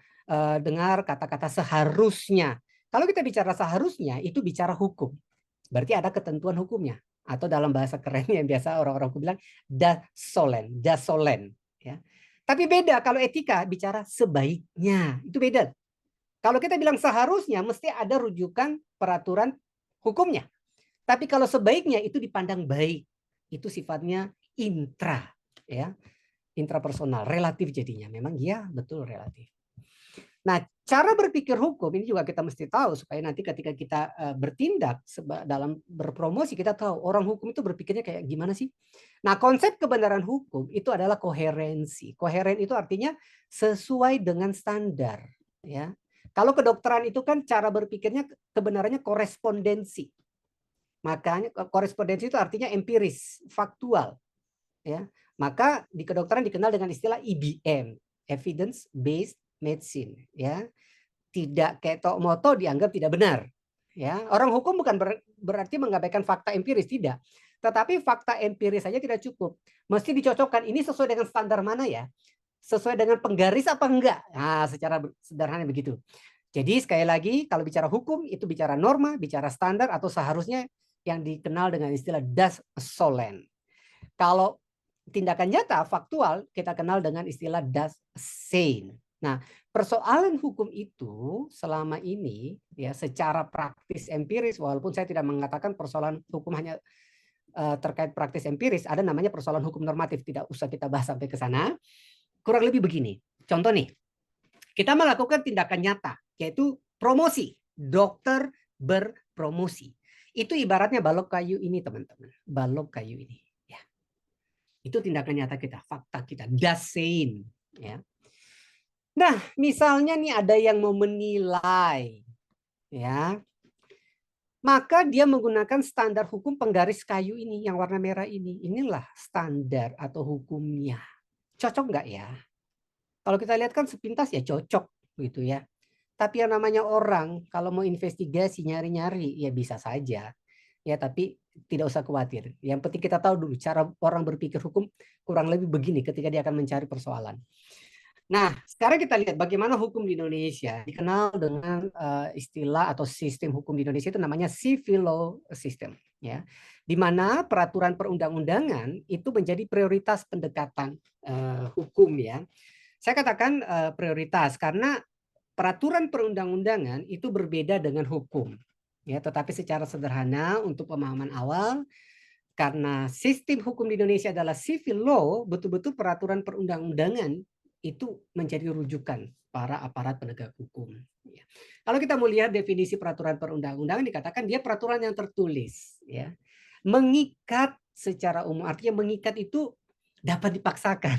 [SPEAKER 4] dengar kata-kata seharusnya. Kalau kita bicara seharusnya, itu bicara hukum. Berarti ada ketentuan hukumnya. Atau dalam bahasa kerennya yang biasa orang-orang bilang, dasolen. Ya. Tapi beda kalau etika bicara sebaiknya. Itu beda. Kalau kita bilang seharusnya, mesti ada rujukan peraturan hukumnya. Tapi kalau sebaiknya itu dipandang baik. Itu sifatnya intra. Ya. Intrapersonal, relatif jadinya. Memang iya, betul relatif. Nah, cara berpikir hukum ini juga kita mesti tahu supaya nanti ketika kita bertindak dalam berpromosi kita tahu orang hukum itu berpikirnya kayak gimana sih. Nah, konsep kebenaran hukum itu adalah koherensi. Koheren itu artinya sesuai dengan standar. Ya, kalau kedokteran itu kan cara berpikirnya kebenarannya korespondensi. Makanya korespondensi itu artinya empiris, faktual. Ya, maka di kedokteran dikenal dengan istilah EBM, evidence based medicine, ya. Tidak kayak tok moto dianggap tidak benar, ya. Orang hukum bukan berarti mengabaikan fakta empiris, tidak. Tetapi fakta empiris saja tidak cukup. Mesti dicocokkan ini sesuai dengan standar mana ya? Sesuai dengan penggaris apa enggak? Nah, secara sederhana begitu. Jadi sekali lagi kalau bicara hukum itu bicara norma, bicara standar atau seharusnya yang dikenal dengan istilah das solem. Kalau tindakan nyata faktual kita kenal dengan istilah das sein. Nah, persoalan hukum itu selama ini ya secara praktis empiris, walaupun saya tidak mengatakan persoalan hukum hanya terkait praktis empiris, ada namanya persoalan hukum normatif, tidak usah kita bahas sampai ke sana. Kurang lebih begini. Contoh nih, kita melakukan tindakan nyata yaitu promosi, dokter berpromosi. Itu ibaratnya balok kayu ini, teman-teman. Balok kayu ini. Itu tindakan nyata kita, fakta kita, das sein. Ya. Nah, misalnya nih ada yang mau menilai, ya, maka dia menggunakan standar hukum penggaris kayu ini, yang warna merah ini. Inilah standar atau hukumnya. Cocok nggak ya? Kalau kita lihat kan sepintas ya cocok, gitu ya. Tapi yang namanya orang, kalau mau investigasi, nyari-nyari, ya bisa saja. Ya, tapi tidak usah khawatir. Yang penting kita tahu dulu cara orang berpikir hukum kurang lebih begini ketika dia akan mencari persoalan. Nah, sekarang kita lihat bagaimana hukum di Indonesia dikenal dengan istilah atau sistem hukum di Indonesia itu namanya civil law system, ya. Di mana peraturan perundang-undangan itu menjadi prioritas pendekatan hukum, ya. Saya katakan prioritas karena peraturan perundang-undangan itu berbeda dengan hukum. Ya, tetapi secara sederhana untuk pemahaman awal, karena sistem hukum di Indonesia adalah civil law, betul-betul peraturan perundang-undangan itu menjadi rujukan para aparat penegak hukum. Ya. Kalau kita mau lihat definisi peraturan perundang-undangan dikatakan dia peraturan yang tertulis, ya, mengikat secara umum. Artinya mengikat itu dapat dipaksakan.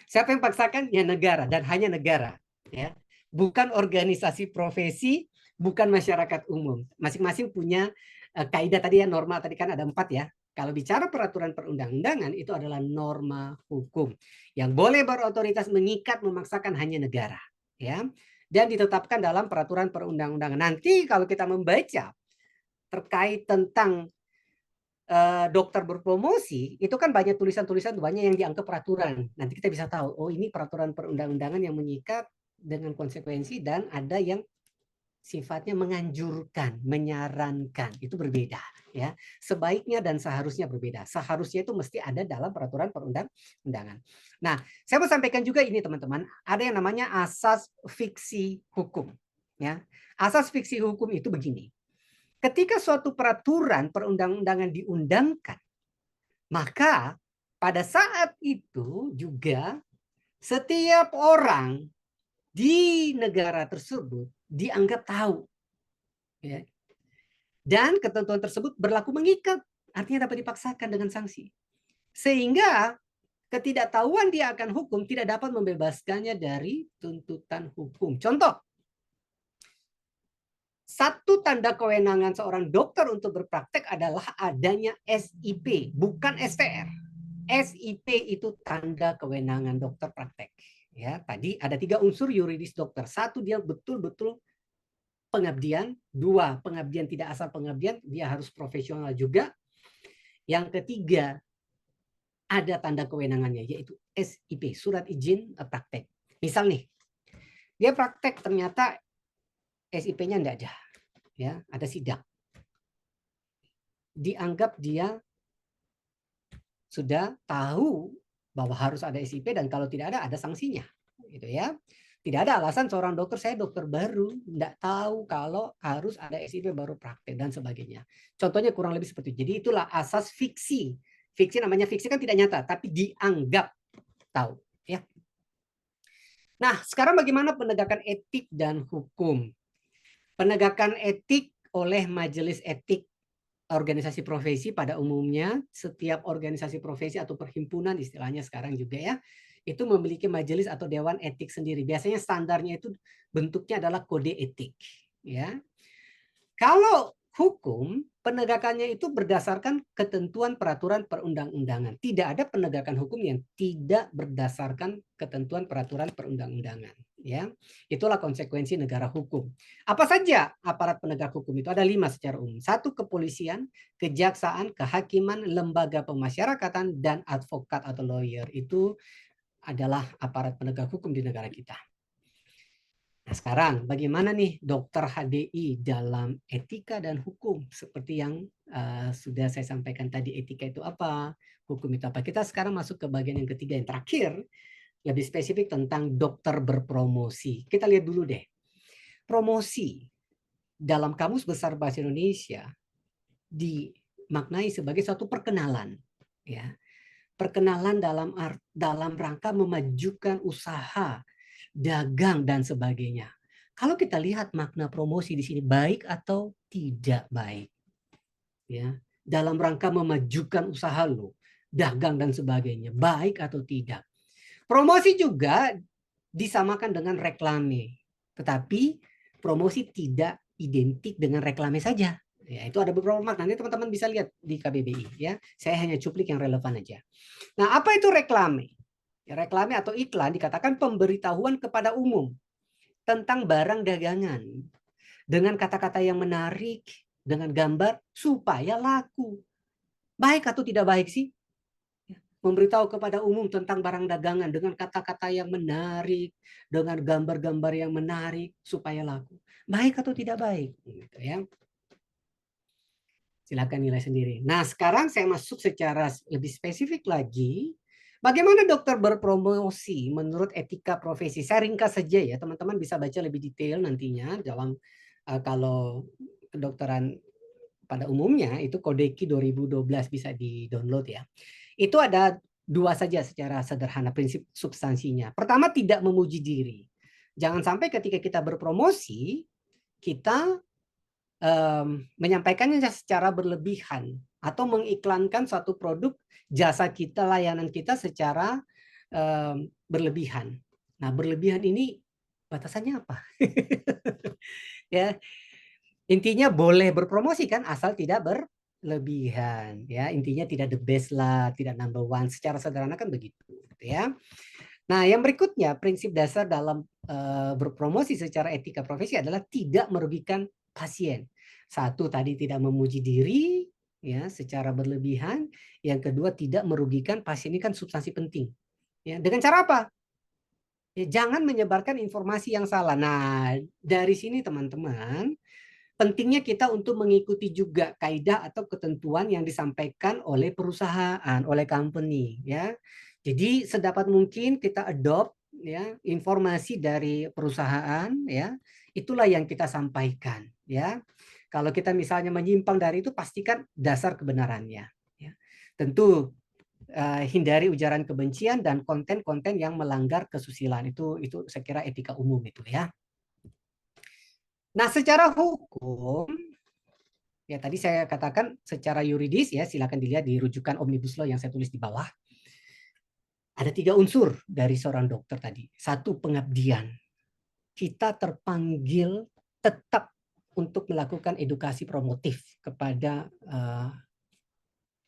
[SPEAKER 4] Siapa yang paksakan? Ya negara dan hanya negara. Ya. Bukan organisasi profesi, bukan masyarakat umum. Masing-masing punya kaidah tadi ya, norma tadi kan ada 4 ya. Kalau bicara peraturan perundang-undangan itu adalah norma hukum yang boleh berotoritas mengikat memaksakan hanya negara, ya. Dan ditetapkan dalam peraturan perundang-undangan. Nanti kalau kita membaca terkait tentang dokter berpromosi, itu kan banyak tulisan-tulisan banyak yang dianggap peraturan. Nanti kita bisa tahu, oh ini peraturan perundang-undangan yang mengikat dengan konsekuensi dan ada yang sifatnya menganjurkan, menyarankan, itu berbeda, ya. Sebaiknya dan seharusnya berbeda. Seharusnya itu mesti ada dalam peraturan perundang-undangan. Nah, saya mau sampaikan juga ini teman-teman, ada yang namanya asas fiksi hukum, ya. Asas fiksi hukum itu begini. Ketika suatu peraturan perundang-undangan diundangkan, maka pada saat itu juga setiap orang di negara tersebut dianggap tahu, ya. Dan ketentuan tersebut berlaku mengikat, artinya dapat dipaksakan dengan sanksi, sehingga ketidaktahuan dia akan hukum tidak dapat membebaskannya dari tuntutan hukum. Contoh, satu tanda kewenangan seorang dokter untuk berpraktek adalah adanya SIP, bukan STR. SIP itu tanda kewenangan dokter praktek. Ya, tadi ada 3 unsur yuridis dokter. 1, dia betul-betul pengabdian. 2, pengabdian tidak asal pengabdian, dia harus profesional juga. Yang ketiga, ada tanda kewenangannya, yaitu SIP, surat izin praktek. Misal nih, dia praktek ternyata SIP-nya enggak ada. ya, ada sidak. Dianggap dia sudah tahu bahwa harus ada SIP dan kalau tidak ada sanksinya, gitu ya. Tidak ada alasan seorang dokter, saya dokter baru, tidak tahu kalau harus ada SIP baru praktek dan sebagainya. Contohnya kurang lebih seperti itu. Jadi itulah asas fiksi. Fiksi namanya fiksi kan tidak nyata, tapi dianggap tahu. Ya. Nah, sekarang bagaimana penegakan etik dan hukum? Penegakan etik oleh majelis etik organisasi profesi pada umumnya, setiap organisasi profesi atau perhimpunan istilahnya sekarang juga ya, itu memiliki majelis atau dewan etik sendiri. Biasanya standarnya itu bentuknya adalah kode etik. Ya. Kalau hukum, penegakannya itu berdasarkan ketentuan peraturan perundang-undangan. Tidak ada penegakan hukum yang tidak berdasarkan ketentuan peraturan perundang-undangan. Ya, itulah konsekuensi negara hukum. Apa saja aparat penegak hukum itu? Ada 5 secara umum. 1, kepolisian, kejaksaan, kehakiman, lembaga pemasyarakatan, dan advokat atau lawyer. Itu adalah aparat penegak hukum di negara kita. Nah, sekarang bagaimana nih dokter HDI dalam etika dan hukum? Seperti yang sudah saya sampaikan tadi, etika itu apa, hukum itu apa. Kita sekarang masuk ke bagian yang ketiga, yang terakhir, lebih spesifik tentang dokter berpromosi. Kita lihat dulu deh. Promosi dalam Kamus Besar Bahasa Indonesia dimaknai sebagai suatu perkenalan. Ya. Perkenalan dalam rangka memajukan usaha, dagang dan sebagainya. Kalau kita lihat makna promosi di sini baik atau tidak baik, ya, dalam rangka memajukan usaha lo, dagang dan sebagainya, baik atau tidak. Promosi juga disamakan dengan reklame, tetapi promosi tidak identik dengan reklame saja. Ya, itu ada beberapa makna. Nanti teman-teman bisa lihat di KBBI. Ya, saya hanya cuplik yang relevan aja. Nah, apa itu reklame? Ya, reklame atau iklan dikatakan pemberitahuan kepada umum tentang barang dagangan dengan kata-kata yang menarik, dengan gambar supaya laku. Baik atau tidak baik sih? Memberitahu kepada umum tentang barang dagangan dengan kata-kata yang menarik, dengan gambar-gambar yang menarik supaya laku. Baik atau tidak baik? Gitu ya. Silakan nilai sendiri. Nah, sekarang saya masuk secara lebih spesifik lagi. Bagaimana dokter berpromosi menurut etika profesi? Saya ringkas saja ya, teman-teman bisa baca lebih detail nantinya dalam kalau kedokteran pada umumnya itu Kodeki 2012 bisa di-download ya. Itu ada 2 saja secara sederhana prinsip substansinya. Pertama, tidak memuji diri. Jangan sampai ketika kita berpromosi kita menyampaikannya secara berlebihan atau mengiklankan suatu produk, jasa kita, layanan kita secara berlebihan. Nah, berlebihan ini batasannya apa? Ya, intinya boleh berpromosi kan, asal tidak berlebihan. Ya, intinya tidak the best lah, tidak number one. Secara sederhana kan begitu. Ya. Nah, yang berikutnya prinsip dasar dalam berpromosi secara etika profesi adalah tidak merugikan pasien. 1, tadi tidak memuji diri ya secara berlebihan. Yang kedua, tidak merugikan pasien. Ini kan substansi penting. Ya, dengan cara apa? Ya, jangan menyebarkan informasi yang salah. Nah, dari sini teman-teman, pentingnya kita untuk mengikuti juga kaidah atau ketentuan yang disampaikan oleh perusahaan, oleh company ya. Jadi sedapat mungkin kita adopt ya informasi dari perusahaan ya. Itulah yang kita sampaikan ya. Kalau kita misalnya menyimpang dari itu, pastikan dasar kebenarannya ya. Tentu hindari ujaran kebencian dan konten-konten yang melanggar kesusilaan. Itu saya kira etika umum itu ya. Nah, secara hukum, ya tadi saya katakan secara yuridis ya, silakan dilihat di rujukan Omnibus Law yang saya tulis di bawah. Ada 3 unsur dari seorang dokter tadi. 1, pengabdian. Kita terpanggil tetap untuk melakukan edukasi promotif kepada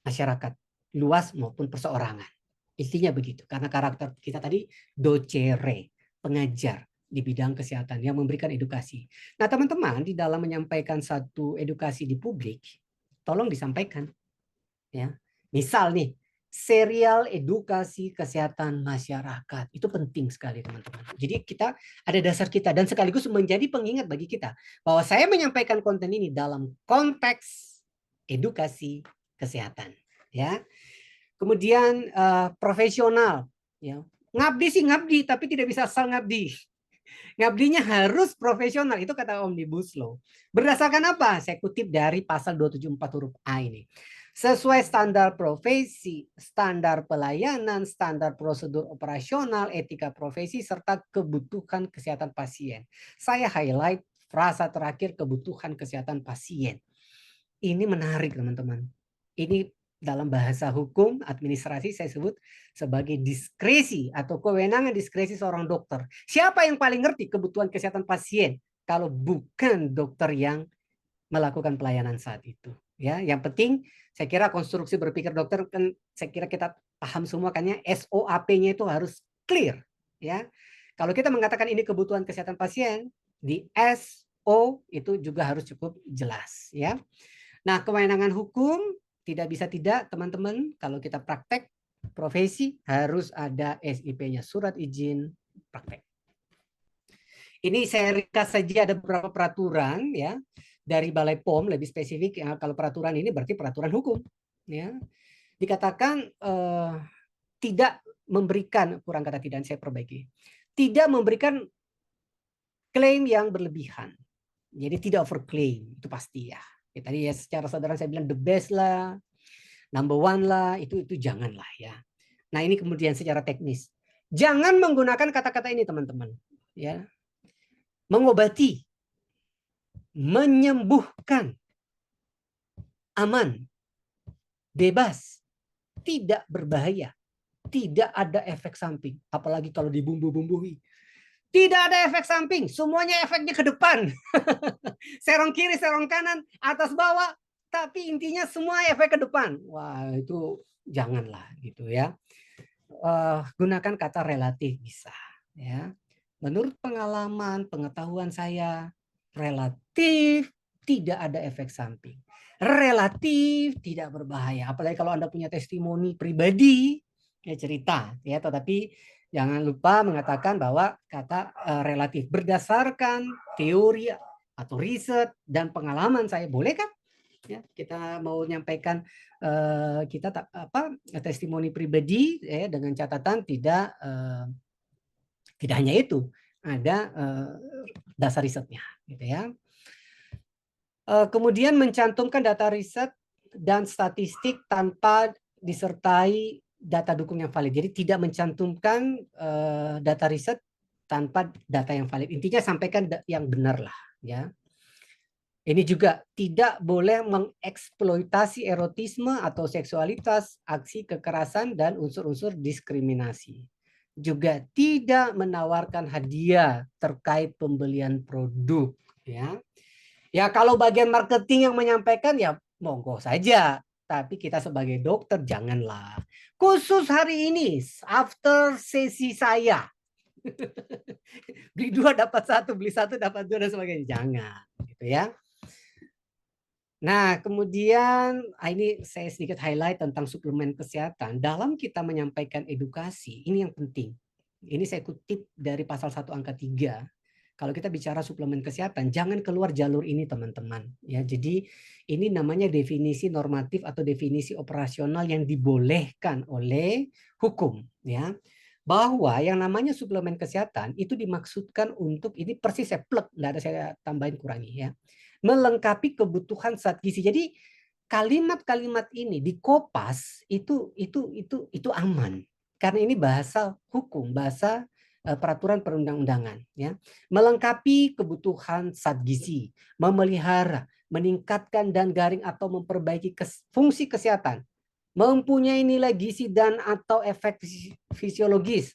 [SPEAKER 4] masyarakat luas maupun perseorangan. Intinya begitu, karena karakter kita tadi docere, pengajar di bidang kesehatan yang memberikan edukasi. Nah, teman-teman, di dalam menyampaikan satu edukasi di publik, tolong disampaikan. Ya. Misal nih, serial edukasi kesehatan masyarakat. Itu penting sekali teman-teman. Jadi kita ada dasar kita dan sekaligus menjadi pengingat bagi kita bahwa saya menyampaikan konten ini dalam konteks edukasi kesehatan, ya. Kemudian profesional, ya. Ngabdi sih ngabdi, tapi tidak bisa asal ngabdi. Ngabdinya harus profesional, itu kata Omnibus Law. Berdasarkan apa? Saya kutip dari pasal 274 huruf A ini. Sesuai standar profesi, standar pelayanan, standar prosedur operasional, etika profesi, serta kebutuhan kesehatan pasien. Saya highlight frasa terakhir, kebutuhan kesehatan pasien. Ini menarik teman-teman. Ini dalam bahasa hukum administrasi saya sebut sebagai diskresi atau kewenangan diskresi seorang dokter. Siapa yang paling ngerti kebutuhan kesehatan pasien kalau bukan dokter yang melakukan pelayanan saat itu? Ya, yang penting saya kira konstruksi berpikir dokter kan saya kira kita paham semua kan ya, SOAP-nya itu harus clear, ya. Kalau kita mengatakan ini kebutuhan kesehatan pasien, di SO itu juga harus cukup jelas, ya. Nah, kewenangan hukum tidak bisa tidak teman-teman, kalau kita praktek profesi harus ada SIP-nya, surat izin praktek. Ini saya ringkas saja, ada beberapa peraturan ya dari Balai POM lebih spesifik ya, kalau peraturan ini berarti peraturan hukum ya. Dikatakan tidak memberikan, kurang kata tidak saya perbaiki. Tidak memberikan klaim yang berlebihan. Jadi tidak overclaim, itu pasti ya. Tadi ya secara sederhana saya bilang the best lah, number one lah, itu janganlah ya. Nah, ini kemudian secara teknis. Jangan menggunakan kata-kata ini teman-teman, ya. Mengobati, menyembuhkan, aman, bebas, tidak berbahaya, tidak ada efek samping, apalagi kalau dibumbu-bumbui. Tidak ada efek samping, semuanya efeknya ke depan. Serong kiri, serong kanan, atas bawah, tapi intinya semua efek ke depan. Wah, itu janganlah gitu ya. Gunakan kata relatif bisa ya. Menurut pengalaman, pengetahuan saya, relatif tidak ada efek samping. Relatif tidak berbahaya. Apalagi kalau Anda punya testimoni pribadi, ya cerita ya, tetapi jangan lupa mengatakan bahwa kata relatif berdasarkan teori atau riset dan pengalaman saya, boleh kan? Ya, kita mau menyampaikan kita testimoni pribadi ya, dengan catatan tidak hanya itu, ada dasar risetnya, gitu ya. Kemudian mencantumkan data riset dan statistik tanpa disertai data dukung yang valid. Jadi tidak mencantumkan data riset tanpa data yang valid. Intinya sampaikan yang benar lah, ya. Ini juga tidak boleh mengeksploitasi erotisme atau seksualitas, aksi kekerasan dan unsur-unsur diskriminasi. Juga tidak menawarkan hadiah terkait pembelian produk ya. Ya kalau bagian marketing yang menyampaikan ya monggo saja, tapi kita sebagai dokter janganlah. Khusus hari ini after sesi saya beli 2 dapat 1, beli 1 dapat 2 dan sebagainya, jangan gitu ya. Nah, kemudian ini saya sedikit highlight tentang suplemen kesehatan. Dalam kita menyampaikan edukasi, ini yang penting. Ini saya kutip dari pasal 1 angka 3. Kalau kita bicara suplemen kesehatan, jangan keluar jalur ini teman-teman. Ya, jadi ini namanya definisi normatif atau definisi operasional yang dibolehkan oleh hukum. Ya, bahwa yang namanya suplemen kesehatan itu dimaksudkan untuk, ini persis saya plek, nggak ada saya tambahin kurangi ya, melengkapi kebutuhan zat gizi. Jadi kalimat-kalimat ini di Kopas itu aman karena ini bahasa hukum, bahasa peraturan perundang-undangan ya. Melengkapi kebutuhan zat gizi, memelihara, meningkatkan dan garing atau memperbaiki fungsi kesehatan, mempunyai nilai gizi dan atau efek fisiologis,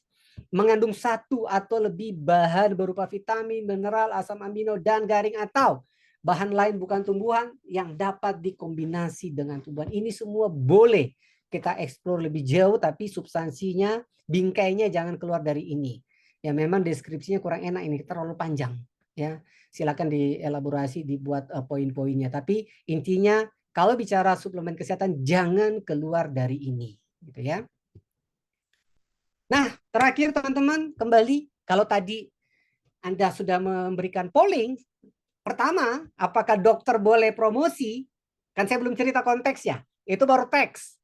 [SPEAKER 4] mengandung 1 atau lebih bahan berupa vitamin, mineral, asam amino dan garing atau bahan lain bukan tumbuhan yang dapat dikombinasi dengan tumbuhan. Ini semua boleh kita eksplor lebih jauh, tapi substansinya, bingkainya jangan keluar dari ini. Ya memang deskripsinya kurang enak, ini terlalu panjang. Ya silakan dielaborasi, dibuat poin-poinnya. Tapi intinya kalau bicara suplemen kesehatan jangan keluar dari ini. gitu ya. Nah, terakhir teman-teman, kembali kalau tadi Anda sudah memberikan polling, pertama, apakah dokter boleh promosi? Kan saya belum cerita konteks ya, itu baru teks.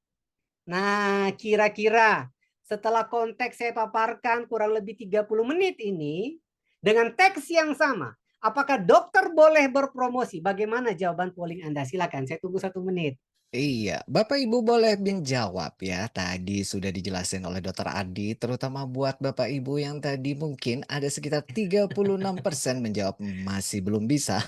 [SPEAKER 4] Nah, kira-kira setelah konteks saya paparkan kurang lebih 30 menit ini, dengan teks yang sama, apakah dokter boleh berpromosi? Bagaimana jawaban polling Anda? Silakan, saya tunggu 1 menit.
[SPEAKER 3] Iya, Bapak Ibu boleh menjawab ya. Tadi sudah dijelasin oleh Dokter Adi, terutama buat Bapak Ibu yang tadi mungkin ada sekitar 36% menjawab masih belum bisa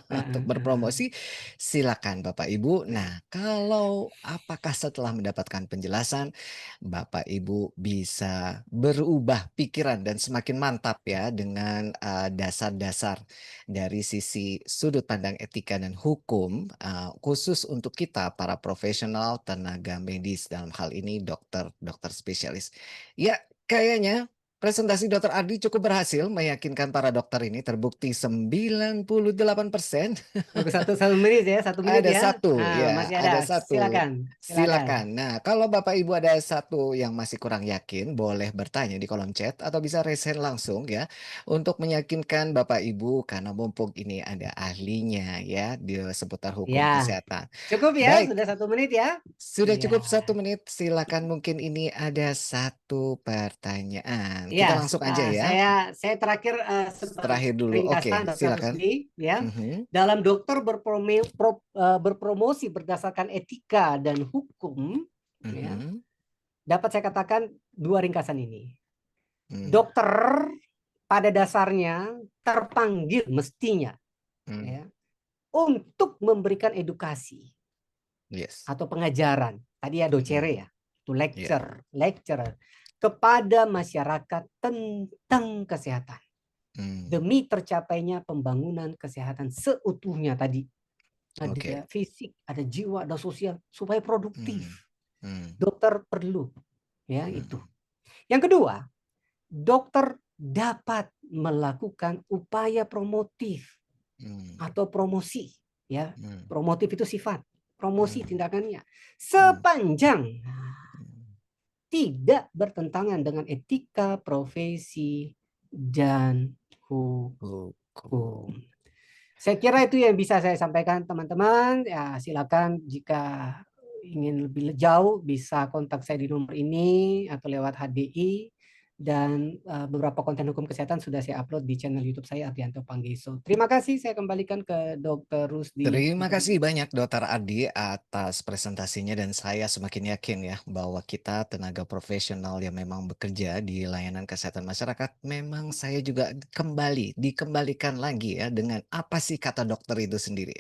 [SPEAKER 3] untuk berpromosi. Silakan Bapak Ibu. Nah, kalau apakah setelah mendapatkan penjelasan, Bapak Ibu bisa berubah pikiran dan semakin mantap ya dengan dasar-dasar dari sisi sudut pandang etika dan hukum, khusus untuk kita para profesional tenaga medis, dalam hal ini dokter, dokter spesialis. Ya, kayaknya presentasi Dokter Adi cukup berhasil meyakinkan para dokter ini, terbukti 98%.
[SPEAKER 4] Tunggu 1 menit ya, 1 menit
[SPEAKER 3] Ada
[SPEAKER 4] ya.
[SPEAKER 3] satu,
[SPEAKER 4] Nah,
[SPEAKER 3] ya,
[SPEAKER 4] masih
[SPEAKER 3] ada
[SPEAKER 4] ada.
[SPEAKER 3] satu.
[SPEAKER 4] Silakan, silakan.
[SPEAKER 3] Silakan. Nah, kalau Bapak Ibu ada satu yang masih kurang yakin, boleh bertanya di kolom chat atau bisa raise hand langsung ya, untuk meyakinkan Bapak Ibu karena mumpung ini ada ahlinya ya di seputar hukum
[SPEAKER 4] Ya,
[SPEAKER 3] kesehatan.
[SPEAKER 4] cukup ya,
[SPEAKER 3] Baik,
[SPEAKER 4] sudah 1 menit ya.
[SPEAKER 3] sudah
[SPEAKER 4] Iya.
[SPEAKER 3] cukup 1 menit. Silakan, mungkin ini ada satu pertanyaan. Kita
[SPEAKER 4] Ya,
[SPEAKER 3] langsung aja ya.
[SPEAKER 4] saya terakhir sebagai
[SPEAKER 3] Terakhir dulu.
[SPEAKER 4] ringkasan
[SPEAKER 3] Oke,
[SPEAKER 4] Dr.
[SPEAKER 3] silakan.
[SPEAKER 4] Rusdi ya.
[SPEAKER 3] Mhm,
[SPEAKER 4] Dalam dokter berpromosi berdasarkan etika dan hukum, ya,
[SPEAKER 3] mhm,
[SPEAKER 4] dapat saya katakan 2 ringkasan ini.
[SPEAKER 3] hmm,
[SPEAKER 4] Dokter pada dasarnya terpanggil mestinya
[SPEAKER 3] hmm,
[SPEAKER 4] ya, untuk memberikan edukasi
[SPEAKER 3] yes,
[SPEAKER 4] atau pengajaran. Tadi ya docere
[SPEAKER 3] hmm,
[SPEAKER 4] ya, to
[SPEAKER 3] yeah,
[SPEAKER 4] lecture kepada masyarakat tentang kesehatan
[SPEAKER 3] hmm,
[SPEAKER 4] demi tercapainya pembangunan kesehatan seutuhnya tadi.
[SPEAKER 3] oke,
[SPEAKER 4] Ada fisik, ada jiwa, ada sosial supaya
[SPEAKER 3] hmm,
[SPEAKER 4] produktif.
[SPEAKER 3] hmm,
[SPEAKER 4] Dokter perlu ya itu.
[SPEAKER 3] hmm,
[SPEAKER 4] Yang kedua, dokter dapat melakukan upaya promotif
[SPEAKER 3] hmm,
[SPEAKER 4] atau promosi ya.
[SPEAKER 3] hmm,
[SPEAKER 4] Promotif itu sifat, promosi
[SPEAKER 3] hmm,
[SPEAKER 4] tindakannya
[SPEAKER 3] hmm,
[SPEAKER 4] sepanjang
[SPEAKER 3] hmm,
[SPEAKER 4] tidak bertentangan dengan etika, profesi, dan
[SPEAKER 3] hukum.
[SPEAKER 4] hukum. Saya kira itu yang bisa saya sampaikan teman-teman. Ya, silakan jika ingin lebih jauh bisa kontak saya di nomor ini atau lewat HDI. Dan beberapa konten hukum kesehatan sudah saya upload di channel YouTube saya, Ardianto Panggeso. Terima kasih, saya kembalikan ke Dr. Rusdi.
[SPEAKER 3] Terima kasih banyak Dokter Adi atas presentasinya, dan saya semakin yakin ya bahwa kita tenaga profesional yang memang bekerja di layanan kesehatan masyarakat, memang saya juga dikembalikan lagi ya dengan apa sih kata dokter itu sendiri.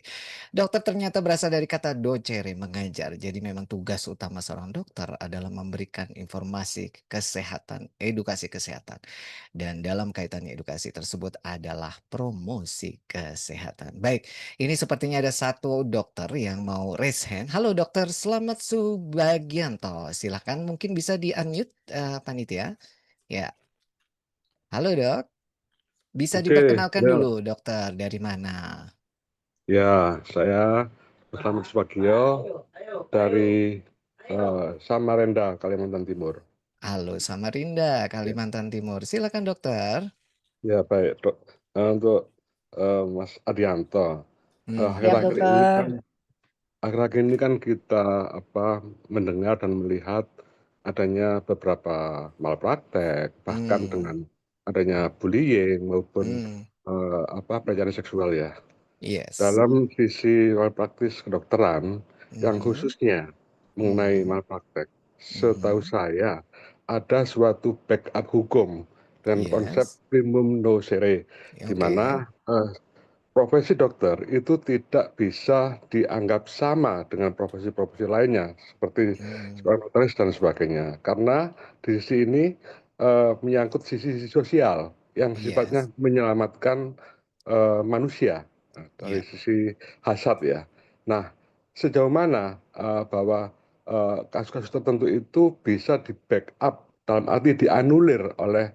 [SPEAKER 3] Dokter ternyata berasal dari kata docere, mengajar. Jadi memang tugas utama seorang dokter adalah memberikan informasi kesehatan, edukasi kesehatan. Dan dalam kaitannya edukasi tersebut adalah promosi kesehatan. Baik, ini sepertinya ada satu dokter yang mau raise hand. Halo dokter, selamat Subagianto. Silahkan, mungkin bisa di-unmute panitia. Ya, halo dok. Bisa
[SPEAKER 5] Oke,
[SPEAKER 3] diperkenalkan
[SPEAKER 5] ya,
[SPEAKER 3] dulu dokter, dari mana?
[SPEAKER 5] ya, saya Selamat Subagio dari Samarinda, Kalimantan Timur.
[SPEAKER 3] Halo Samarinda, Kalimantan Timur. Silakan dokter.
[SPEAKER 5] Ya, baik, Dok. Untuk Mas Adianto,
[SPEAKER 3] Hmm,
[SPEAKER 4] Siap,
[SPEAKER 5] akhir-akhir ini
[SPEAKER 4] dokter.
[SPEAKER 5] kan kita mendengar dan melihat adanya beberapa malpraktek, bahkan
[SPEAKER 3] hmm,
[SPEAKER 5] dengan adanya bullying maupun
[SPEAKER 3] hmm,
[SPEAKER 5] pelecehan seksual ya.
[SPEAKER 3] yes.
[SPEAKER 5] Dalam sisi malpraktis kedokteran, yang
[SPEAKER 3] Mhm,
[SPEAKER 5] khususnya mengenai
[SPEAKER 3] mhm,
[SPEAKER 5] malpraktek, setahu
[SPEAKER 3] mhm,
[SPEAKER 5] saya ada suatu backup hukum dengan konsep
[SPEAKER 3] yes.
[SPEAKER 5] primum nocere, di
[SPEAKER 3] Oke.
[SPEAKER 5] mana profesi dokter itu tidak bisa dianggap sama dengan profesi-profesi lainnya seperti
[SPEAKER 3] Hmm,
[SPEAKER 5] psikologis dan sebagainya, karena di sisi ini menyangkut sisi sosial yang sifatnya
[SPEAKER 3] yes.
[SPEAKER 5] menyelamatkan manusia dari
[SPEAKER 3] Ya.
[SPEAKER 5] sisi hasad ya. Nah, sejauh mana bahwa kasus-kasus tertentu itu bisa di backup dalam arti dianulir oleh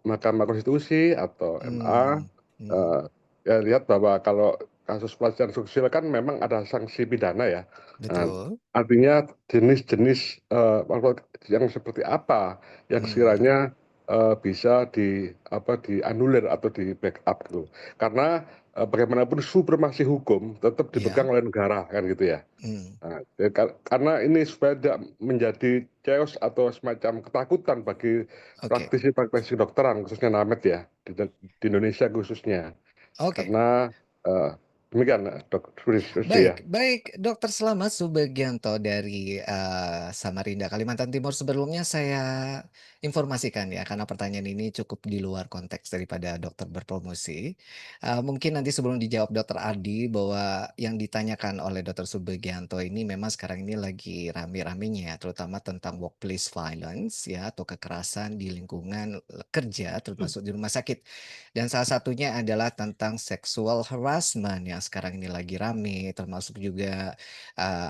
[SPEAKER 5] Mahkamah Konstitusi atau MA.
[SPEAKER 3] Hmm, hmm,
[SPEAKER 5] Ya, lihat bahwa kalau kasus pelecehan seksual kan memang ada sanksi pidana ya.
[SPEAKER 3] Betul.
[SPEAKER 5] Artinya jenis-jenis yang seperti apa yang sekiranya bisa dianulir atau di backup gitu. Karena bagaimanapun supremasi hukum tetap dipegang oleh negara kan gitu ya. Nah, karena ini supaya tidak menjadi chaos atau semacam ketakutan bagi
[SPEAKER 3] Oke.
[SPEAKER 5] praktisi dokteran khususnya Named ya di Indonesia khususnya.
[SPEAKER 3] Oke.
[SPEAKER 5] Karena demikian Dok Susi ya.
[SPEAKER 3] Baik, Dokter Selamat Subegianto dari Samarinda, Kalimantan Timur. Sebelumnya saya informasikan ya, karena pertanyaan ini cukup di luar konteks daripada dokter berpromosi. Mungkin nanti sebelum dijawab Dokter Ardi bahwa yang ditanyakan oleh Dokter Subegianto ini memang sekarang ini lagi rame-ramenya, terutama tentang workplace violence ya atau kekerasan di lingkungan kerja, termasuk di rumah sakit. Dan salah satunya adalah tentang sexual harassment yang sekarang ini lagi rame, termasuk juga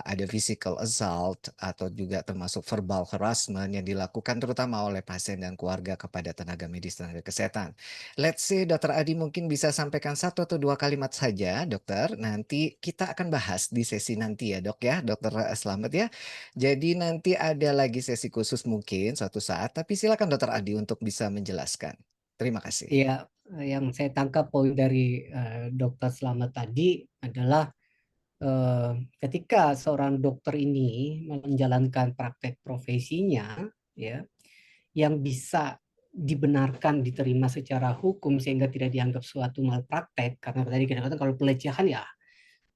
[SPEAKER 3] ada physical assault atau juga termasuk verbal harassment yang dilakukan terutama oleh pasien dan keluarga kepada tenaga medis, tenaga kesehatan. Let's say Dokter Adi mungkin bisa sampaikan 1 atau 2 kalimat saja, Dokter. Nanti kita akan bahas di sesi nanti ya, Dok ya, Dokter Selamat ya. Jadi nanti ada lagi sesi khusus mungkin suatu saat, tapi silakan Dokter Adi untuk bisa menjelaskan. Terima kasih.
[SPEAKER 4] Iya, yang saya tangkap poin dari Dokter Selamat tadi adalah ketika seorang dokter ini menjalankan praktek profesinya, ya, yang bisa dibenarkan diterima secara hukum sehingga tidak dianggap suatu malpraktek, karena tadi kita katakan kalau pelecehan ya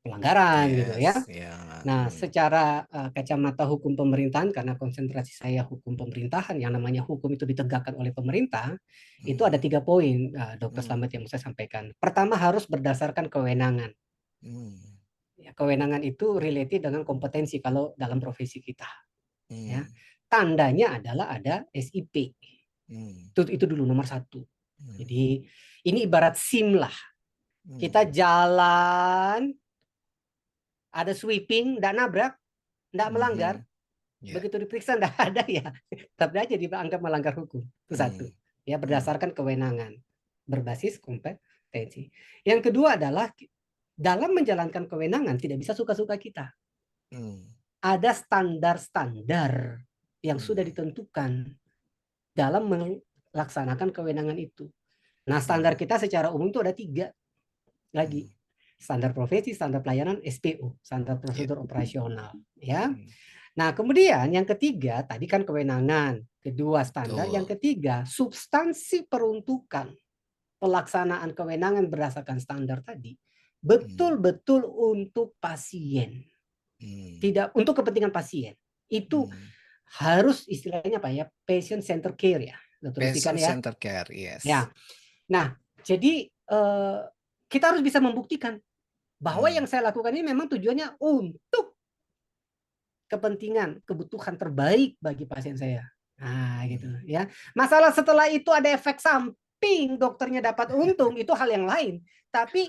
[SPEAKER 4] pelanggaran gitu ya.
[SPEAKER 3] Yes, ya.
[SPEAKER 4] Nah, secara kacamata hukum pemerintahan, karena konsentrasi saya hukum pemerintahan, yang namanya hukum itu ditegakkan oleh pemerintah, itu ada 3 poin, Dokter Selamat yang mau saya sampaikan. Pertama, harus berdasarkan kewenangan. Ya, kewenangan itu related dengan kompetensi kalau dalam profesi kita. Ya. Tandanya adalah ada SIP. Itu dulu nomor 1. Jadi ini ibarat SIM lah. Kita jalan, ada sweeping, tidak nabrak, tidak melanggar. Begitu diperiksa tidak ada ya, tapi aja dianggap melanggar hukum. Itu 1. Ya, berdasarkan kewenangan, berbasis kompetensi. Yang kedua adalah dalam menjalankan kewenangan tidak bisa suka-suka kita. Ada standar-standar yang sudah ditentukan dalam melaksanakan kewenangan itu. Nah, standar kita secara umum itu ada 3 lagi. Standar profesi, standar pelayanan, SPO, standar prosedur operasional. Ya. Nah, kemudian yang ketiga tadi kan kewenangan, kedua standar, yang ketiga substansi peruntukan pelaksanaan kewenangan berdasarkan standar tadi betul-betul untuk pasien, tidak untuk kepentingan pasien. Itu harus istilahnya apa ya, patient center care ya,
[SPEAKER 3] patient center care, yes.
[SPEAKER 4] Ya. Nah, jadi kita harus bisa membuktikan bahwa yang saya lakukan ini memang tujuannya untuk kepentingan, kebutuhan terbaik bagi pasien saya. Nah, gitu ya. Masalah setelah itu ada efek samping, dokternya dapat untung, itu hal yang lain. Tapi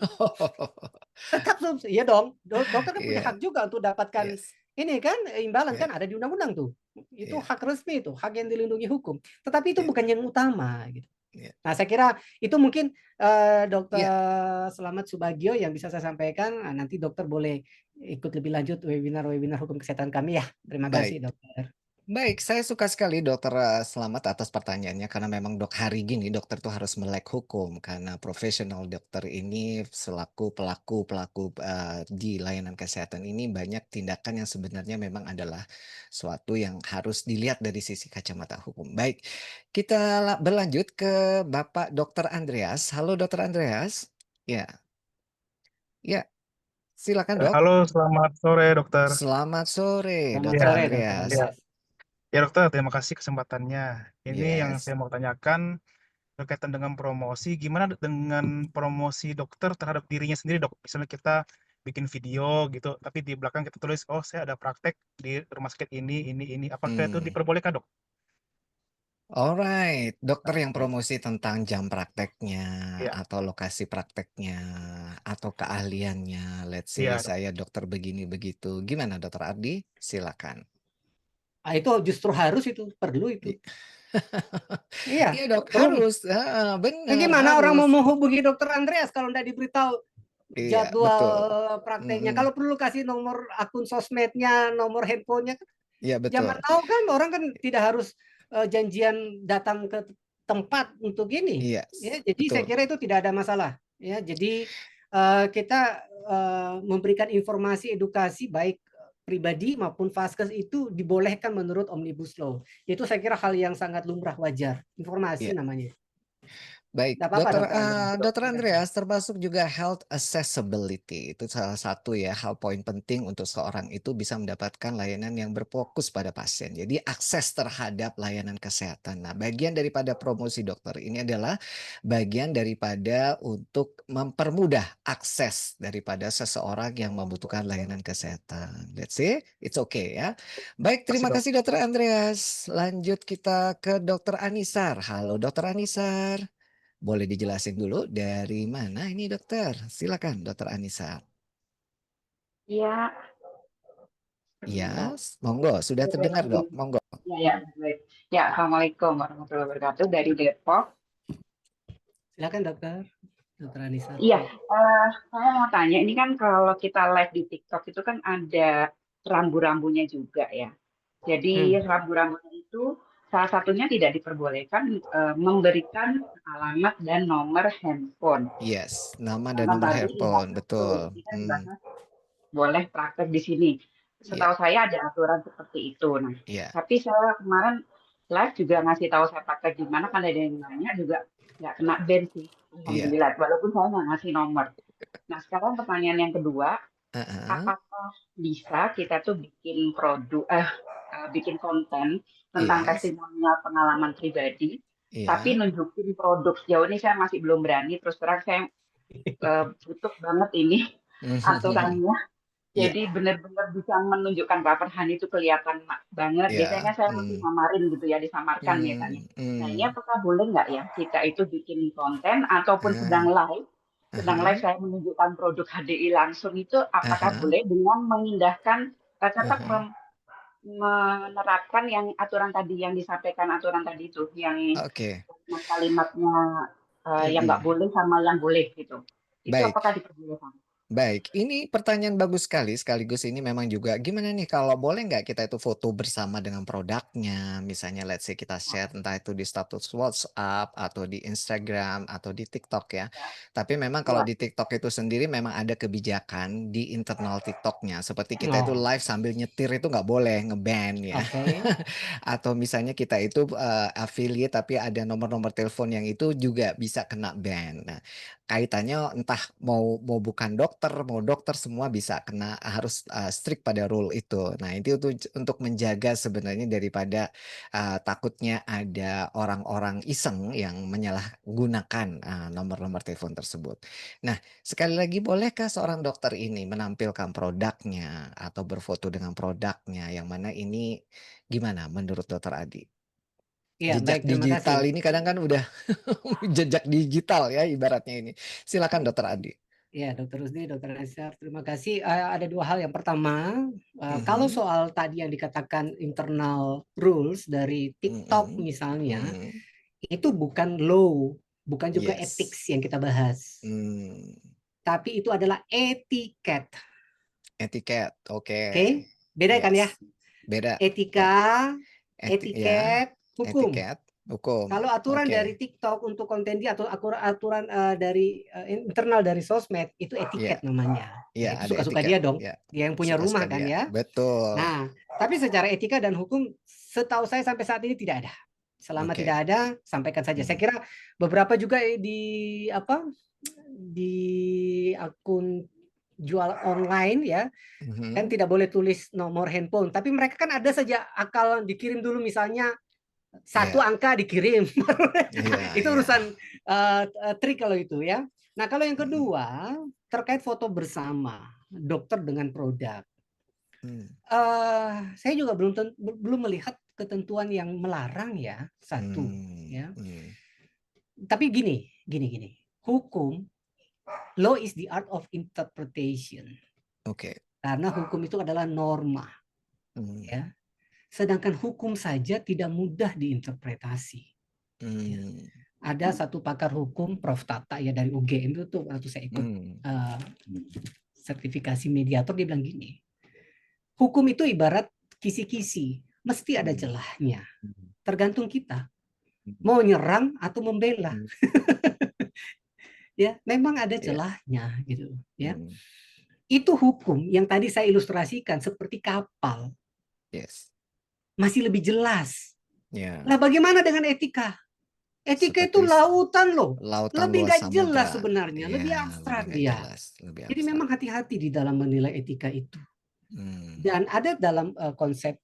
[SPEAKER 4] tetap ya dong, dokter kan punya hak juga untuk dapatkan ini kan imbalan kan ada di undang-undang tuh. Itu hak resmi itu, hak yang dilindungi hukum. Tetapi itu bukan yang utama gitu. Nah, saya kira itu mungkin Dokter Selamat Subagio yang bisa saya sampaikan. Nah, nanti dokter boleh ikut lebih lanjut webinar hukum kesehatan kami ya. Terima kasih dokter.
[SPEAKER 3] Baik, saya suka sekali Dokter Selamat atas pertanyaannya karena memang Dok hari gini dokter tuh harus melek hukum karena profesional dokter ini selaku pelaku di layanan kesehatan ini banyak tindakan yang sebenarnya memang adalah suatu yang harus dilihat dari sisi kacamata hukum. Baik, kita berlanjut ke Bapak Dokter Andreas. Halo Dokter Andreas. Ya, silakan Dok.
[SPEAKER 6] Halo, selamat sore dokter.
[SPEAKER 3] Selamat sore,
[SPEAKER 4] Selamat
[SPEAKER 3] Dokter
[SPEAKER 4] sore,
[SPEAKER 3] Andreas.
[SPEAKER 4] Dokter.
[SPEAKER 6] Ya dokter, terima kasih kesempatannya. Ini yang
[SPEAKER 3] Yes.
[SPEAKER 6] saya mau tanyakan berkaitan dengan promosi. Gimana dengan promosi dokter terhadap dirinya sendiri dok? Misalnya kita bikin video gitu, tapi di belakang kita tulis, oh saya ada praktek di rumah sakit ini. Apakah itu diperbolehkan dok?
[SPEAKER 3] Alright, dokter yang promosi tentang jam prakteknya
[SPEAKER 6] Iya.
[SPEAKER 3] atau lokasi prakteknya atau keahliannya. Let's say
[SPEAKER 6] Iya, dok.
[SPEAKER 3] saya dokter begini begitu. Gimana Dokter Ardi? Silakan.
[SPEAKER 4] Itu justru harus itu, perlu itu. Iya.
[SPEAKER 3] Iya dok, harus.
[SPEAKER 4] Nah,
[SPEAKER 3] Benar,
[SPEAKER 4] gimana orang mau
[SPEAKER 3] harus.
[SPEAKER 4] menghubungi Dokter Andreas kalau tidak diberitahu
[SPEAKER 3] Iya,
[SPEAKER 4] jadwal
[SPEAKER 3] betul.
[SPEAKER 4] prakteknya.
[SPEAKER 3] Mm-mm.
[SPEAKER 4] Kalau perlu kasih nomor akun sosmednya, nomor handphonenya.
[SPEAKER 3] Iya,
[SPEAKER 4] Zaman
[SPEAKER 3] betul.
[SPEAKER 4] now kan orang kan tidak harus janjian datang ke tempat untuk ini.
[SPEAKER 3] Iya,
[SPEAKER 4] Ya, jadi saya
[SPEAKER 3] betul.
[SPEAKER 4] kira itu tidak ada masalah. Ya, jadi kita memberikan informasi edukasi baik pribadi maupun vaskes itu dibolehkan menurut Omnibus Law. Itu saya kira hal yang sangat lumrah, wajar. Informasi
[SPEAKER 3] Iya.
[SPEAKER 4] namanya.
[SPEAKER 3] Baik,
[SPEAKER 4] Tidak apa-apa,
[SPEAKER 3] Dokter
[SPEAKER 4] Dokter Andreas.
[SPEAKER 3] Dokter Andreas, termasuk juga health accessibility itu salah satu ya hal poin penting untuk seorang itu bisa mendapatkan layanan yang berfokus pada pasien. Jadi akses terhadap layanan kesehatan. Nah, bagian daripada promosi dokter ini adalah bagian daripada untuk mempermudah akses daripada seseorang yang membutuhkan layanan kesehatan. Let's say it's okay ya. Baik,
[SPEAKER 6] Makasih,
[SPEAKER 3] terima
[SPEAKER 6] Dok.
[SPEAKER 3] kasih Dokter Andreas. Lanjut kita ke Dokter Anisar. Halo Dokter Anisar. Boleh dijelasin dulu dari mana ini dokter? Silakan dokter Anissa.
[SPEAKER 7] Iya,
[SPEAKER 3] Ya, monggo. Sudah terdengar dok. Monggo.
[SPEAKER 7] ya, baik. Ya, Assalamualaikum warahmatullahi wabarakatuh dari Depok.
[SPEAKER 4] Silakan Dokter Anissa.
[SPEAKER 7] Iya, saya mau tanya, ini kan kalau kita live di TikTok itu kan ada rambu-rambunya juga ya. Jadi rambu-rambunya itu salah satunya tidak diperbolehkan memberikan alamat dan nomor handphone.
[SPEAKER 3] Yes, nama dan
[SPEAKER 7] Karena
[SPEAKER 3] nomor
[SPEAKER 7] tadi
[SPEAKER 3] handphone, betul.
[SPEAKER 7] ini kan dibahas boleh praktek di sini. Setahu saya ada aturan seperti itu. Nah, tapi saya kemarin live juga ngasih tahu saya praktek di mana, kan ada yang nanya juga nggak kena ban sih. Alhamdulillah, walaupun saya nggak ngasih nomor. Nah, sekarang pertanyaan yang kedua, apakah bisa kita tuh bikin bikin konten tentang testimonial pengalaman pribadi, tapi nunjukin produk? Sejauh ini saya masih belum berani, terus terang saya butuh banget ini aturannya. Jadi benar-benar bisa menunjukkan Pak Farhan itu kelihatan banget. Biasanya kan saya mesti samarin gitu ya, disamarkan biasanya. Nah, ini apakah boleh nggak ya kita itu bikin konten ataupun sedang live saya menunjukkan produk HDI langsung itu, apakah boleh dengan mengindahkan tetap menerapkan yang aturan tadi yang disampaikan aturan tadi itu, yang kalimatnya yang nggak boleh sama yang boleh gitu. Itu apakah diperbolehkan?
[SPEAKER 3] Baik, ini pertanyaan bagus sekali, sekaligus ini memang juga gimana nih kalau boleh nggak kita itu foto bersama dengan produknya, misalnya let's say kita share entah itu di status WhatsApp atau di Instagram atau di TikTok ya. Tapi memang kalau di TikTok itu sendiri memang ada kebijakan di internal TikToknya, seperti kita itu live sambil nyetir itu nggak boleh, nge-ban ya. Atau misalnya kita itu affiliate tapi ada nomor-nomor telepon yang itu juga bisa kena ban. Nah, kaitannya entah mau bukan dokter, mau dokter semua bisa kena, harus strict pada rule itu. Nah, itu untuk menjaga sebenarnya daripada takutnya ada orang-orang iseng yang menyalahgunakan nomor-nomor telepon tersebut. Nah, sekali lagi bolehkah seorang dokter ini menampilkan produknya atau berfoto dengan produknya, yang mana ini gimana menurut dokter Adi?
[SPEAKER 4] Iya,
[SPEAKER 3] Jejak
[SPEAKER 4] baik, terima
[SPEAKER 3] digital
[SPEAKER 4] kasih.
[SPEAKER 3] ini kadang kan udah jejak digital ya ibaratnya ini. Silakan dokter Adi.
[SPEAKER 4] Ya, Dokter Rusdi, Dokter Asyar, terima kasih. Ada dua hal. Yang pertama, kalau soal tadi yang dikatakan internal rules dari TikTok misalnya, itu bukan law, bukan juga ethics yang kita bahas. Tapi itu adalah etiket.
[SPEAKER 3] Etiket, oke.
[SPEAKER 4] Beda kan ya?
[SPEAKER 3] Beda.
[SPEAKER 4] Etika, etiket, hukum.
[SPEAKER 3] Etiket, hukum.
[SPEAKER 4] Kalau aturan dari TikTok untuk konten dia atau aturan dari internal dari sosmed itu etiket namanya.
[SPEAKER 3] Iya,
[SPEAKER 4] itu suka-suka dia dong. Dia yang punya rumah kan ya.
[SPEAKER 3] Betul.
[SPEAKER 4] Nah, tapi secara etika dan hukum setahu saya sampai saat ini tidak ada. Selama tidak ada, sampaikan saja. Saya kira beberapa juga di akun jual online ya, kan tidak boleh tulis nomor handphone, tapi mereka kan ada saja akal dikirim dulu misalnya satu angka dikirim. Itu urusan trik kalau itu ya. Nah, kalau yang kedua terkait foto bersama dokter dengan produk, saya juga belum melihat ketentuan yang melarang ya, satu ya. Tapi gini, hukum, law is the art of interpretation. Karena hukum itu adalah norma, ya. Sedangkan hukum saja tidak mudah diinterpretasi. Ya. ada satu pakar hukum, Prof. Tata ya dari UGM itu tuh waktu saya ikut sertifikasi mediator, dia bilang gini, hukum itu ibarat kisi-kisi, mesti ada celahnya. Tergantung kita mau nyerang atau membela. Ya, memang ada celahnya gitu ya. Itu hukum yang tadi saya ilustrasikan seperti kapal. Masih lebih jelas. Nah, bagaimana dengan etika? Etika itu lautan loh. Lebih nggak jelas sebenarnya, lebih abstrak dia. Jadi memang hati-hati di dalam menilai etika itu. Dan ada dalam konsep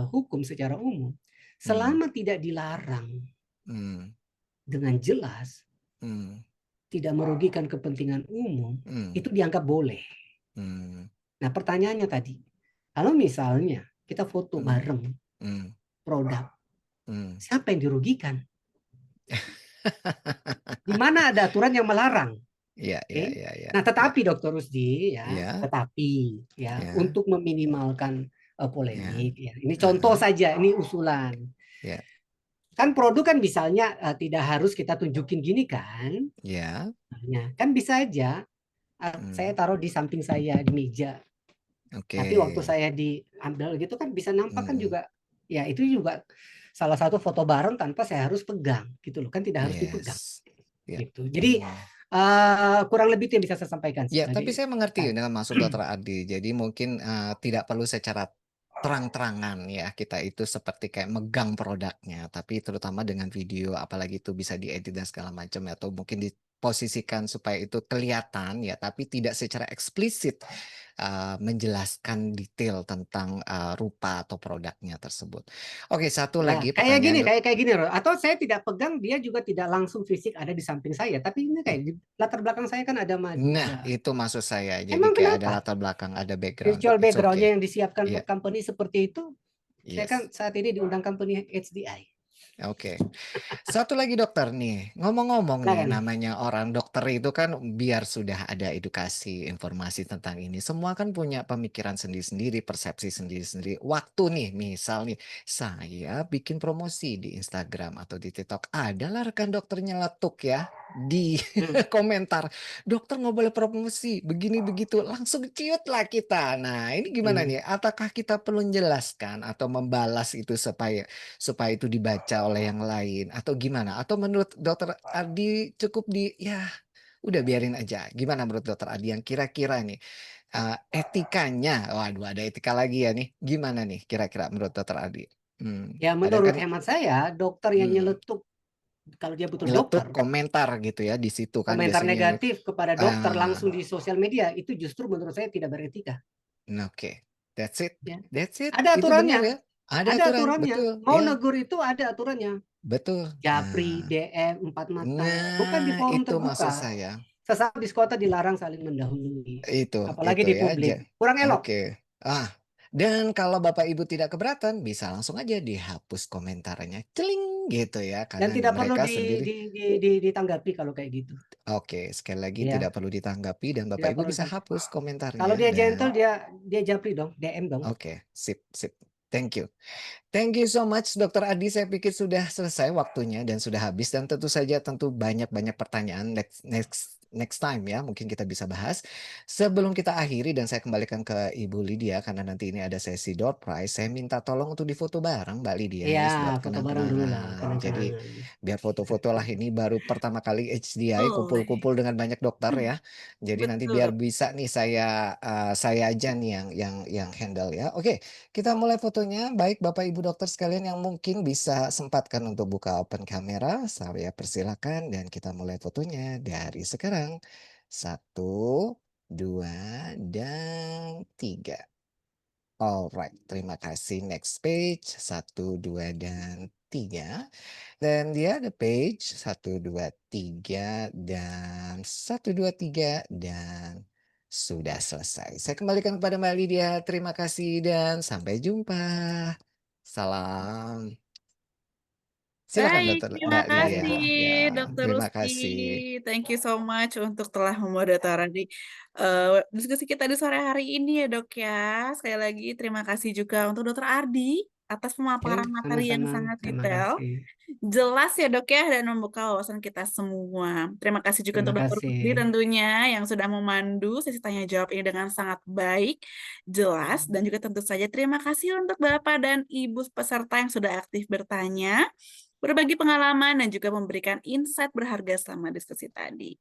[SPEAKER 4] hukum secara umum, selama tidak dilarang dengan jelas, tidak merugikan kepentingan umum, itu dianggap boleh. Nah, pertanyaannya tadi, kalau misalnya kita foto bareng produk, siapa yang dirugikan? Di mana ada aturan yang melarang? Nah, tetapi Dr. Rusdi tetapi untuk meminimalkan polemik, ini contoh saja, ini usulan. Kan produk kan misalnya tidak harus kita tunjukin gini kan? Kan bisa aja saya taruh di samping saya di meja. Tapi waktu saya diambil gitu kan bisa nampak kan juga, ya itu juga salah satu foto bareng tanpa saya harus pegang gitu loh, kan tidak harus dipegang gitu. Jadi kurang lebih itu yang bisa saya sampaikan.
[SPEAKER 3] Ya, tapi saya mengerti dengan maksud Dr. Ardi. Jadi mungkin tidak perlu secara terang-terangan ya kita itu seperti kayak megang produknya, tapi terutama dengan video, apalagi itu bisa diedit dan segala macam ya, atau mungkin diposisikan supaya itu kelihatan ya, tapi tidak secara eksplisit menjelaskan detail tentang rupa atau produknya tersebut. Oke, satu lagi
[SPEAKER 4] kayak gini,
[SPEAKER 3] pertanyaan.
[SPEAKER 4] kayak gini, atau saya tidak pegang, dia juga tidak langsung fisik ada di samping saya, tapi ini kayak di latar belakang saya kan ada
[SPEAKER 3] Nah, itu maksud saya. Jadi
[SPEAKER 4] Emang
[SPEAKER 3] kayak ada
[SPEAKER 4] kenapa?
[SPEAKER 3] latar belakang, ada background.
[SPEAKER 4] Virtual
[SPEAKER 3] It's
[SPEAKER 4] backgroundnya
[SPEAKER 3] okay.
[SPEAKER 4] yang disiapkan
[SPEAKER 3] Iya.
[SPEAKER 4] company seperti itu. Saya kan saat ini diundang company HDI.
[SPEAKER 3] Oke. Satu lagi dokter nih, ngomong-ngomong nih,
[SPEAKER 4] Silakan.
[SPEAKER 3] namanya orang dokter itu kan biar sudah ada edukasi, informasi tentang ini, semua kan punya pemikiran sendiri-sendiri, persepsi sendiri-sendiri. Waktu nih, misal nih, saya bikin promosi di Instagram atau di TikTok, adalah rekan dokter nyeletuk ya di komentar, dokter nggak boleh promosi, begini begitu, langsung ciut lah kita. Nah, ini gimana nih? Apakah kita perlu menjelaskan atau membalas itu supaya itu dibaca oleh yang lain atau gimana? Atau menurut Dokter Ardi cukup ya udah biarin aja. Gimana menurut Dokter Ardi yang kira-kira nih etikanya? Waduh, ada etika lagi ya nih. Gimana nih kira-kira menurut Dokter Ardi?
[SPEAKER 4] Ya menurut hemat saya, dokter yang nyeletuk, kalau dia betul dokter,
[SPEAKER 3] komentar gitu ya di situ kan
[SPEAKER 4] komentar
[SPEAKER 3] biasanya.
[SPEAKER 4] negatif kepada dokter langsung di sosial media, itu justru menurut saya tidak beretika.
[SPEAKER 3] Oke, that's it. That's it.
[SPEAKER 4] Ada
[SPEAKER 3] Itu
[SPEAKER 4] aturannya.
[SPEAKER 3] benar ya? Ada
[SPEAKER 4] aturannya.
[SPEAKER 3] betul.
[SPEAKER 4] Mau negur itu ada aturannya.
[SPEAKER 3] Betul.
[SPEAKER 4] Japri, DM, empat mata. Bukan di
[SPEAKER 3] Nah,
[SPEAKER 4] forum
[SPEAKER 3] itu maksud
[SPEAKER 4] terbuka.
[SPEAKER 3] saya.
[SPEAKER 4] Sesama diskota dilarang saling mendahului.
[SPEAKER 3] Itu.
[SPEAKER 4] Apalagi
[SPEAKER 3] itu
[SPEAKER 4] di publik. Kurang elok.
[SPEAKER 3] Oke. Dan kalau Bapak Ibu tidak keberatan, bisa langsung aja dihapus komentarnya, celing gitu ya, karena
[SPEAKER 4] Dan tidak perlu
[SPEAKER 3] mereka sendiri.
[SPEAKER 4] ditanggapi kalau kayak gitu.
[SPEAKER 3] Oke, sekali lagi tidak perlu ditanggapi dan Bapak Ibu bisa hapus komentarnya.
[SPEAKER 4] Kalau dia gentle, dia japri dong, DM dong.
[SPEAKER 3] Oke, sip. Thank you. Thank you so much Dokter Adi, saya pikir sudah selesai waktunya dan sudah habis, dan tentu saja banyak pertanyaan next time ya, mungkin kita bisa bahas. Sebelum kita akhiri dan saya kembalikan ke Ibu Lydia karena nanti ini ada sesi door prize, saya minta tolong untuk difoto bareng Mbak Lydia ya, buat
[SPEAKER 4] foto bareng dulu lah.
[SPEAKER 3] Jadi biar foto-foto lah, ini baru pertama kali HDI kumpul-kumpul dengan banyak dokter ya. Jadi nanti biar bisa nih saya aja nih yang handle ya. Oke, kita mulai fotonya. Baik Bapak Ibu dokter sekalian yang mungkin bisa sempatkan untuk buka open kamera, saya persilakan dan kita mulai fotonya dari sekarang. 1, 2, dan 3. Alright, terima kasih. Next page, 1, 2, dan 3. Dan dia ada page 1, 2, 3 dan 1, 2, 3 dan sudah selesai. Saya kembalikan kepada Mbak Lydia. Terima kasih dan sampai jumpa. Salam. Silakan
[SPEAKER 1] Baik,
[SPEAKER 3] Dokter
[SPEAKER 1] terima kasih Dokter
[SPEAKER 3] terima
[SPEAKER 1] Rusdi.
[SPEAKER 3] kasih.
[SPEAKER 1] Thank you so much untuk telah memoderatori diskusi kita di sore hari ini ya Dok ya. Sekali lagi terima kasih juga untuk Dokter Ardi atas pemaparan materi yang
[SPEAKER 4] sama-sama.
[SPEAKER 1] sangat
[SPEAKER 4] Terima
[SPEAKER 1] detail.
[SPEAKER 4] kasih.
[SPEAKER 1] Jelas ya dok ya, dan membuka wawasan kita semua. Terima kasih juga
[SPEAKER 4] Terima
[SPEAKER 1] untuk Dr. Putri
[SPEAKER 4] kasih.
[SPEAKER 1] tentunya yang sudah memandu sesi tanya jawab ini dengan sangat baik, jelas, dan juga tentu saja terima kasih untuk Bapak dan Ibu peserta yang sudah aktif bertanya, berbagi pengalaman, dan juga memberikan insight berharga selama diskusi tadi.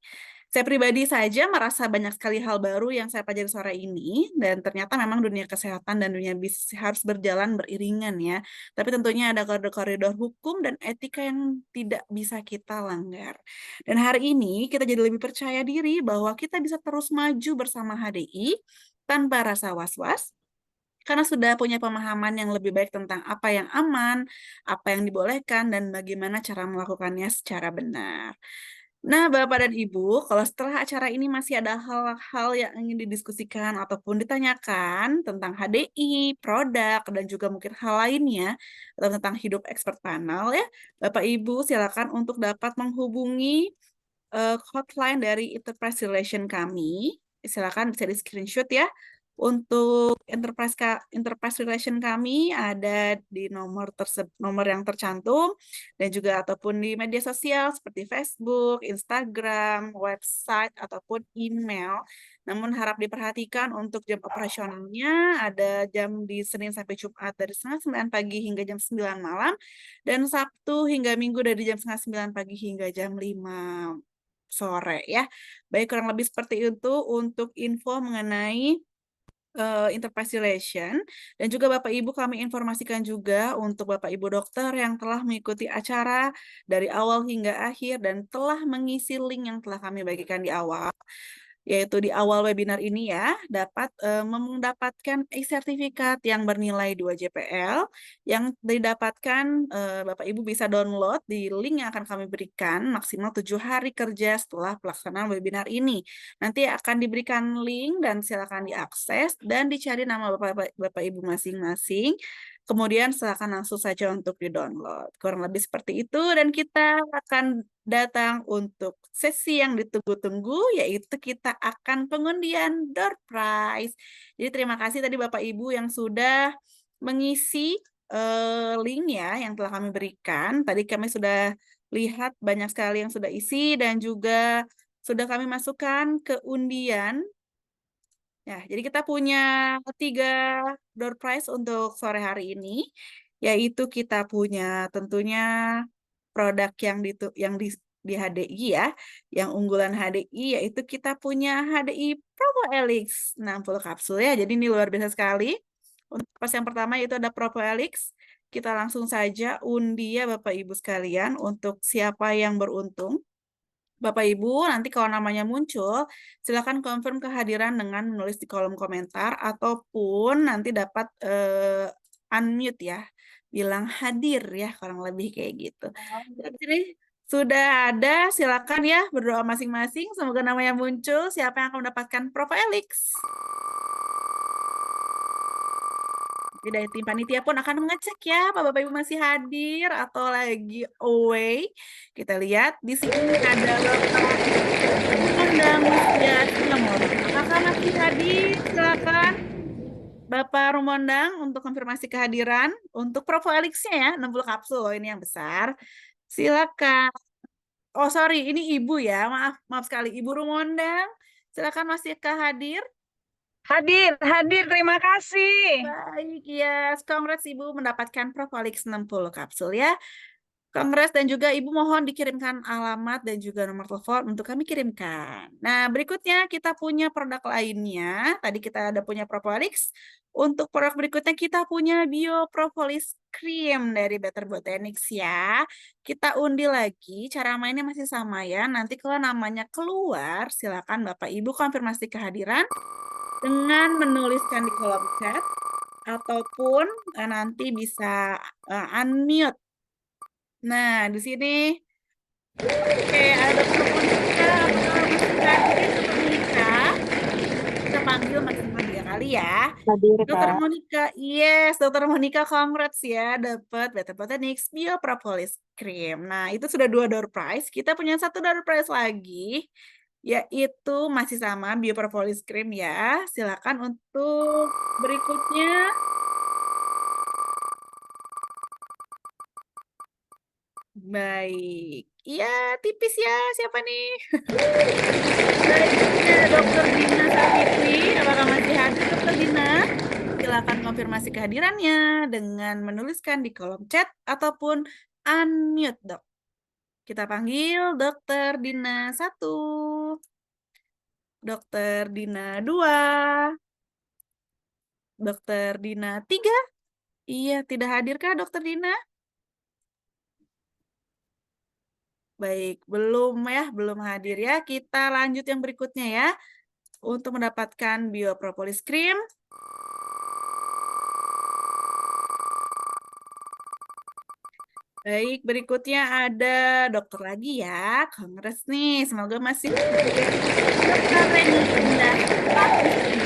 [SPEAKER 1] Saya pribadi saja merasa banyak sekali hal baru yang saya pelajari sore ini, dan ternyata memang dunia kesehatan dan dunia bisnis harus berjalan beriringan ya. Tapi tentunya ada koridor-koridor hukum dan etika yang tidak bisa kita langgar. Dan hari ini kita jadi lebih percaya diri bahwa kita bisa terus maju bersama HDI tanpa rasa was-was, karena sudah punya pemahaman yang lebih baik tentang apa yang aman, apa yang dibolehkan, dan bagaimana cara melakukannya secara benar. Nah, Bapak dan Ibu, kalau setelah acara ini masih ada hal-hal yang ingin didiskusikan ataupun ditanyakan tentang HDI, produk, dan juga mungkin hal lainnya, atau tentang hidup expert panel ya, Bapak Ibu silakan untuk dapat menghubungi hotline dari Enterprise Relation kami. Silakan bisa di-screenshot ya. Untuk Enterprise Relation kami ada di nomor yang tercantum, dan juga ataupun di media sosial seperti Facebook, Instagram, website, ataupun email. Namun harap diperhatikan untuk jam operasionalnya ada jam di Senin sampai Jumat dari setengah 9 pagi hingga jam 9 malam, dan Sabtu hingga Minggu dari jam setengah 9 pagi hingga jam 5 sore ya. Baik, kurang lebih seperti itu untuk info mengenai Enterprise Relation. Dan juga Bapak Ibu kami informasikan juga untuk Bapak Ibu dokter yang telah mengikuti acara dari awal hingga akhir dan telah mengisi link yang telah kami bagikan di awal, yaitu di awal webinar ini ya, dapat mendapatkan e-sertifikat yang bernilai 2 JPL yang didapatkan Bapak Ibu bisa download di link yang akan kami berikan maksimal 7 hari kerja setelah pelaksanaan webinar ini. Nanti akan diberikan link dan silakan diakses dan dicari nama Bapak Ibu masing-masing. Kemudian silakan langsung saja untuk di-download. Kurang lebih seperti itu, dan kita akan datang untuk sesi yang ditunggu-tunggu, yaitu kita akan pengundian door prize. Jadi terima kasih tadi Bapak Ibu yang sudah mengisi link ya yang telah kami berikan. Tadi kami sudah lihat banyak sekali yang sudah isi dan juga sudah kami masukkan ke undian. Ya, jadi kita punya 3 door prize untuk sore hari ini, yaitu kita punya tentunya produk yang di HDI ya, yang unggulan HDI, yaitu kita punya HDI Propo Elix 60 kapsul ya. Jadi ini luar biasa sekali. Untuk pas yang pertama yaitu ada Propo Elix. Kita langsung saja undi ya Bapak Ibu sekalian untuk siapa yang beruntung. Bapak Ibu, nanti kalau namanya muncul, silakan confirm kehadiran dengan menulis di kolom komentar ataupun nanti dapat unmute ya, bilang hadir ya, kurang lebih kayak gitu. Di sini sudah ada, silakan ya berdoa masing-masing, semoga namanya muncul. Siapa yang akan mendapatkan Propo Elix? Dari tim panitia pun akan mengecek ya, Bapak Ibu masih hadir atau lagi away. Kita lihat di sini ada Bapak Rumondang Wisya Nomor. Apakah masih hadir? Silakan Bapak Rumondang untuk konfirmasi kehadiran untuk Propo Elix-nya ya, 60 kapsul loh, ini yang besar. Silakan. Oh sorry, ini Ibu ya, maaf sekali. Ibu Rumondang, silakan masih hadir?
[SPEAKER 8] Hadir, terima kasih.
[SPEAKER 1] Baik, ya. Kongres Ibu mendapatkan Propo Elix 60 kapsul ya. Kongres, dan juga Ibu mohon dikirimkan alamat dan juga nomor telepon untuk kami kirimkan. Nah, berikutnya kita punya produk lainnya. Tadi kita ada punya Propo Elix. Untuk produk berikutnya kita punya Biopropolis Cream dari Better Botanics ya. Kita undi lagi, cara mainnya masih sama ya. Nanti kalau namanya keluar, silakan Bapak Ibu konfirmasi kehadiran dengan menuliskan di kolom chat ataupun nanti bisa unmute. Nah, di sini oke, ada Dr. Monica. Apakah masih hadir Dr. Monica? Kita panggil maksimal 3 kali ya.
[SPEAKER 8] Hadir,
[SPEAKER 1] Dr.
[SPEAKER 8] Kak.
[SPEAKER 1] Monica, yes, Dr. Monica, congrats ya, dapat Better Botanics Biopropolis Cream. Nah, itu sudah 2 door prize. Kita punya 1 door prize lagi, yaitu masih sama Biopropolis Cream ya. Silakan untuk berikutnya. Baik. Iya, tipis ya. Siapa nih? Baik, ada Dokter Dina Savitri. Apakah masih hadir, Dokter Dina? Silakan konfirmasi kehadirannya dengan menuliskan di kolom chat ataupun unmute, Dok. Kita panggil Dokter Dina 1, Dokter Dina 2, Dokter Dina 3. Iya, tidak hadirkah Dokter Dina? Baik, belum hadir ya. Kita lanjut yang berikutnya ya. Untuk mendapatkan biopropolis cream, baik, berikutnya ada dokter lagi ya. Kongres nih, semoga masih Dokter Reni Indah Latifi.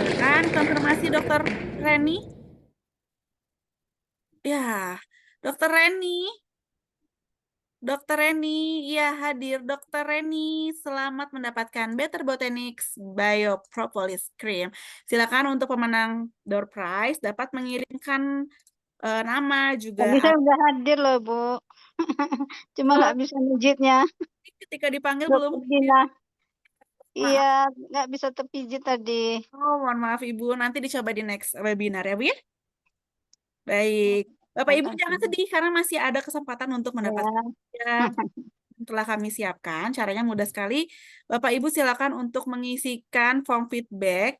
[SPEAKER 1] Silakan konfirmasi Dokter Reni. Ya, Dokter Reni. Dokter Reni, ya hadir. Dokter Reni, selamat mendapatkan Better Botanics Biopropolis Cream. Silakan untuk pemenang door prize dapat mengirimkan nama juga.
[SPEAKER 9] Tadi saya udah hadir loh, Bu. Cuma nggak bisa mijitnya.
[SPEAKER 1] Ketika dipanggil
[SPEAKER 9] Dokter
[SPEAKER 1] belum.
[SPEAKER 9] Dina. Iya, nggak bisa terpijit tadi.
[SPEAKER 1] Oh, mohon maaf Ibu. Nanti dicoba di next webinar ya, Bu ya. Baik. Bapak Ibu jangan sedih karena masih ada kesempatan untuk mendapatkan yang telah kami siapkan. Caranya mudah sekali. Bapak Ibu silakan untuk mengisikan form feedback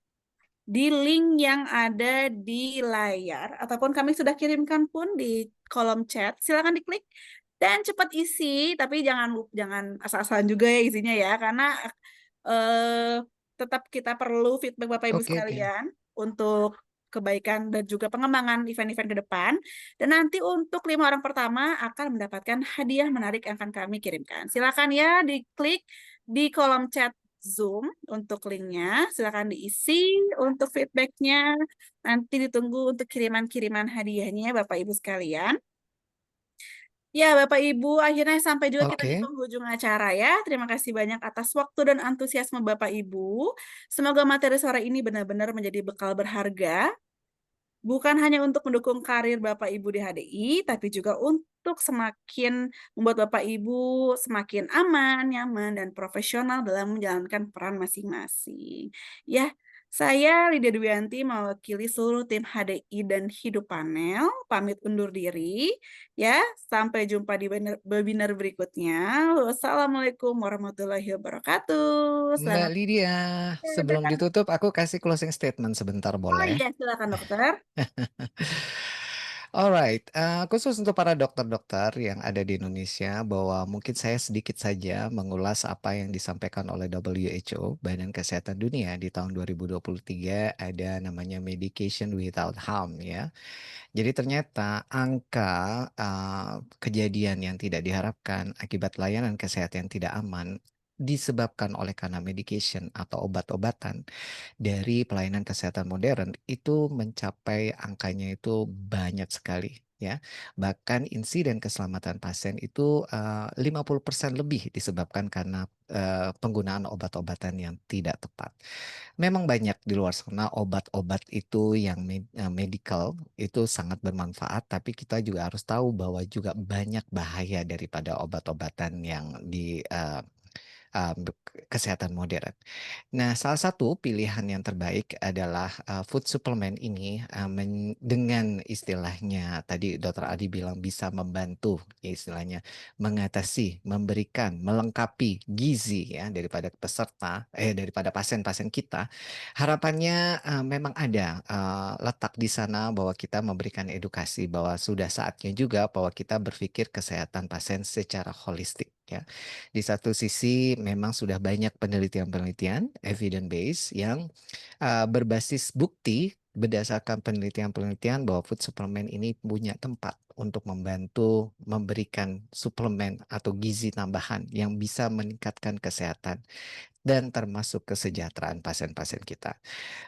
[SPEAKER 1] di link yang ada di layar ataupun kami sudah kirimkan pun di kolom chat. Silakan diklik dan cepat isi, tapi jangan asal-asalan juga ya isinya ya, karena tetap kita perlu feedback Bapak Ibu sekalian untuk kebaikan dan juga pengembangan event-event ke depan. Dan nanti untuk 5 orang pertama akan mendapatkan hadiah menarik yang akan kami kirimkan. Silakan ya diklik di kolom chat Zoom untuk linknya. Silakan diisi untuk feedbacknya. Nanti ditunggu untuk kiriman-kiriman hadiahnya Bapak Ibu sekalian. Ya, Bapak Ibu, akhirnya sampai juga kita di penghujung acara ya. Terima kasih banyak atas waktu dan antusiasme Bapak Ibu. Semoga materi sore ini benar-benar menjadi bekal berharga. Bukan hanya untuk mendukung karir Bapak Ibu di HDI, tapi juga untuk semakin membuat Bapak Ibu semakin aman, nyaman, dan profesional dalam menjalankan peran masing-masing. Ya, saya Lydia Dwianti mewakili seluruh tim HDI dan Hidup Panel, pamit undur diri. Ya, sampai jumpa di webinar berikutnya. Wassalamualaikum warahmatullahi wabarakatuh.
[SPEAKER 3] Mbak Lydia, sebelum ditutup aku kasih closing statement sebentar
[SPEAKER 1] Oh
[SPEAKER 3] boleh?
[SPEAKER 1] iya, silakan dokter.
[SPEAKER 3] Alright, khusus untuk para dokter-dokter yang ada di Indonesia, bahwa mungkin saya sedikit saja mengulas apa yang disampaikan oleh WHO, Badan Kesehatan Dunia di tahun 2023 ada namanya medication without harm ya. Jadi ternyata angka kejadian yang tidak diharapkan akibat layanan kesehatan yang tidak aman disebabkan oleh karena medication atau obat-obatan dari pelayanan kesehatan modern itu mencapai angkanya itu banyak sekali ya. Bahkan insiden keselamatan pasien itu 50% lebih disebabkan karena penggunaan obat-obatan yang tidak tepat. Memang banyak di luar sana obat-obat itu yang medical itu sangat bermanfaat, tapi kita juga harus tahu bahwa juga banyak bahaya daripada obat-obatan yang di kesehatan modern. Nah, salah satu pilihan yang terbaik adalah food supplement ini dengan istilahnya tadi Dr. Adi bilang bisa membantu istilahnya mengatasi, memberikan, melengkapi gizi ya daripada daripada pasien-pasien kita. Harapannya memang ada letak di sana bahwa kita memberikan edukasi bahwa sudah saatnya juga bahwa kita berpikir kesehatan pasien secara holistik ya. Di satu sisi memang sudah banyak penelitian-penelitian evidence base yang berbasis bukti berdasarkan penelitian-penelitian bahwa food supplement ini punya tempat untuk membantu memberikan suplemen atau gizi tambahan yang bisa meningkatkan kesehatan dan termasuk kesejahteraan pasien-pasien kita.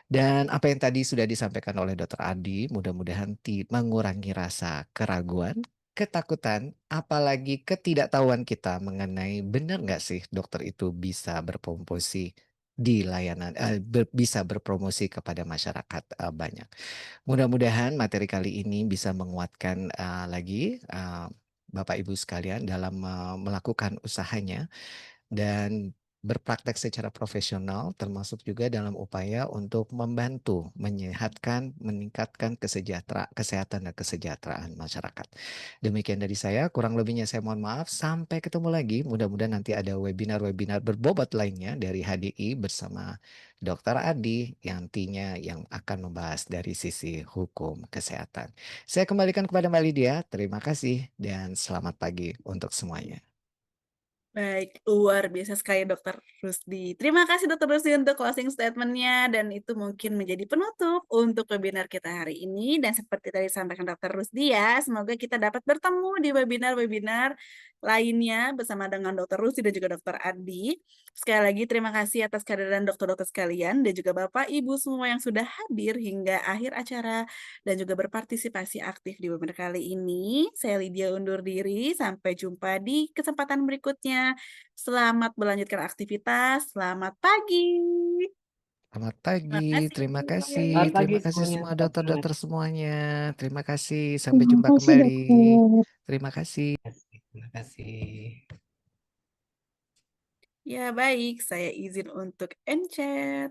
[SPEAKER 3] Dan apa yang tadi sudah disampaikan oleh Dr. Adi, mudah-mudahan mengurangi rasa keraguan, ketakutan, apalagi ketidaktahuan kita mengenai benar nggak sih dokter itu bisa berpromosi di layanan, bisa berpromosi kepada masyarakat banyak. Mudah-mudahan materi kali ini bisa menguatkan lagi Bapak Ibu sekalian dalam melakukan usahanya dan berpraktek secara profesional, termasuk juga dalam upaya untuk membantu menyehatkan, meningkatkan kesehatan dan kesejahteraan masyarakat. Demikian dari saya, kurang lebihnya saya mohon maaf. Sampai ketemu lagi. Mudah-mudahan nanti ada webinar-webinar berbobot lainnya dari HDI bersama Dr. Adi yang nantinya yang akan membahas dari sisi hukum kesehatan. Saya kembalikan kepada Mbak Lydia. Terima kasih dan selamat pagi untuk semuanya.
[SPEAKER 1] Baik, luar biasa sekali Dokter Rusdi. Terima kasih Dokter Rusdi untuk closing statement-nya dan itu mungkin menjadi penutup untuk webinar kita hari ini. Dan seperti tadi disampaikan Dokter Rusdi ya, semoga kita dapat bertemu di webinar-webinar lainnya bersama dengan Dokter Rusdi dan juga Dokter Adi. Sekali lagi terima kasih atas kehadiran dokter-dokter sekalian dan juga Bapak Ibu semua yang sudah hadir hingga akhir acara dan juga berpartisipasi aktif di webinar kali ini. Saya Lydia undur diri, sampai jumpa di kesempatan berikutnya. Selamat melanjutkan aktivitas, selamat pagi.
[SPEAKER 3] Selamat
[SPEAKER 1] Terima
[SPEAKER 3] pagi,
[SPEAKER 1] kasih.
[SPEAKER 3] terima kasih,
[SPEAKER 4] Selamat pagi
[SPEAKER 3] terima kasih
[SPEAKER 4] semuanya.
[SPEAKER 3] semua
[SPEAKER 4] Sehat-sehat.
[SPEAKER 3] dokter-dokter semuanya. Terima kasih, sampai
[SPEAKER 9] Terima
[SPEAKER 3] jumpa
[SPEAKER 9] kasih,
[SPEAKER 3] kembali.
[SPEAKER 9] dokter.
[SPEAKER 3] Terima kasih.
[SPEAKER 4] Terima kasih.
[SPEAKER 1] Ya baik, saya izin untuk end chat.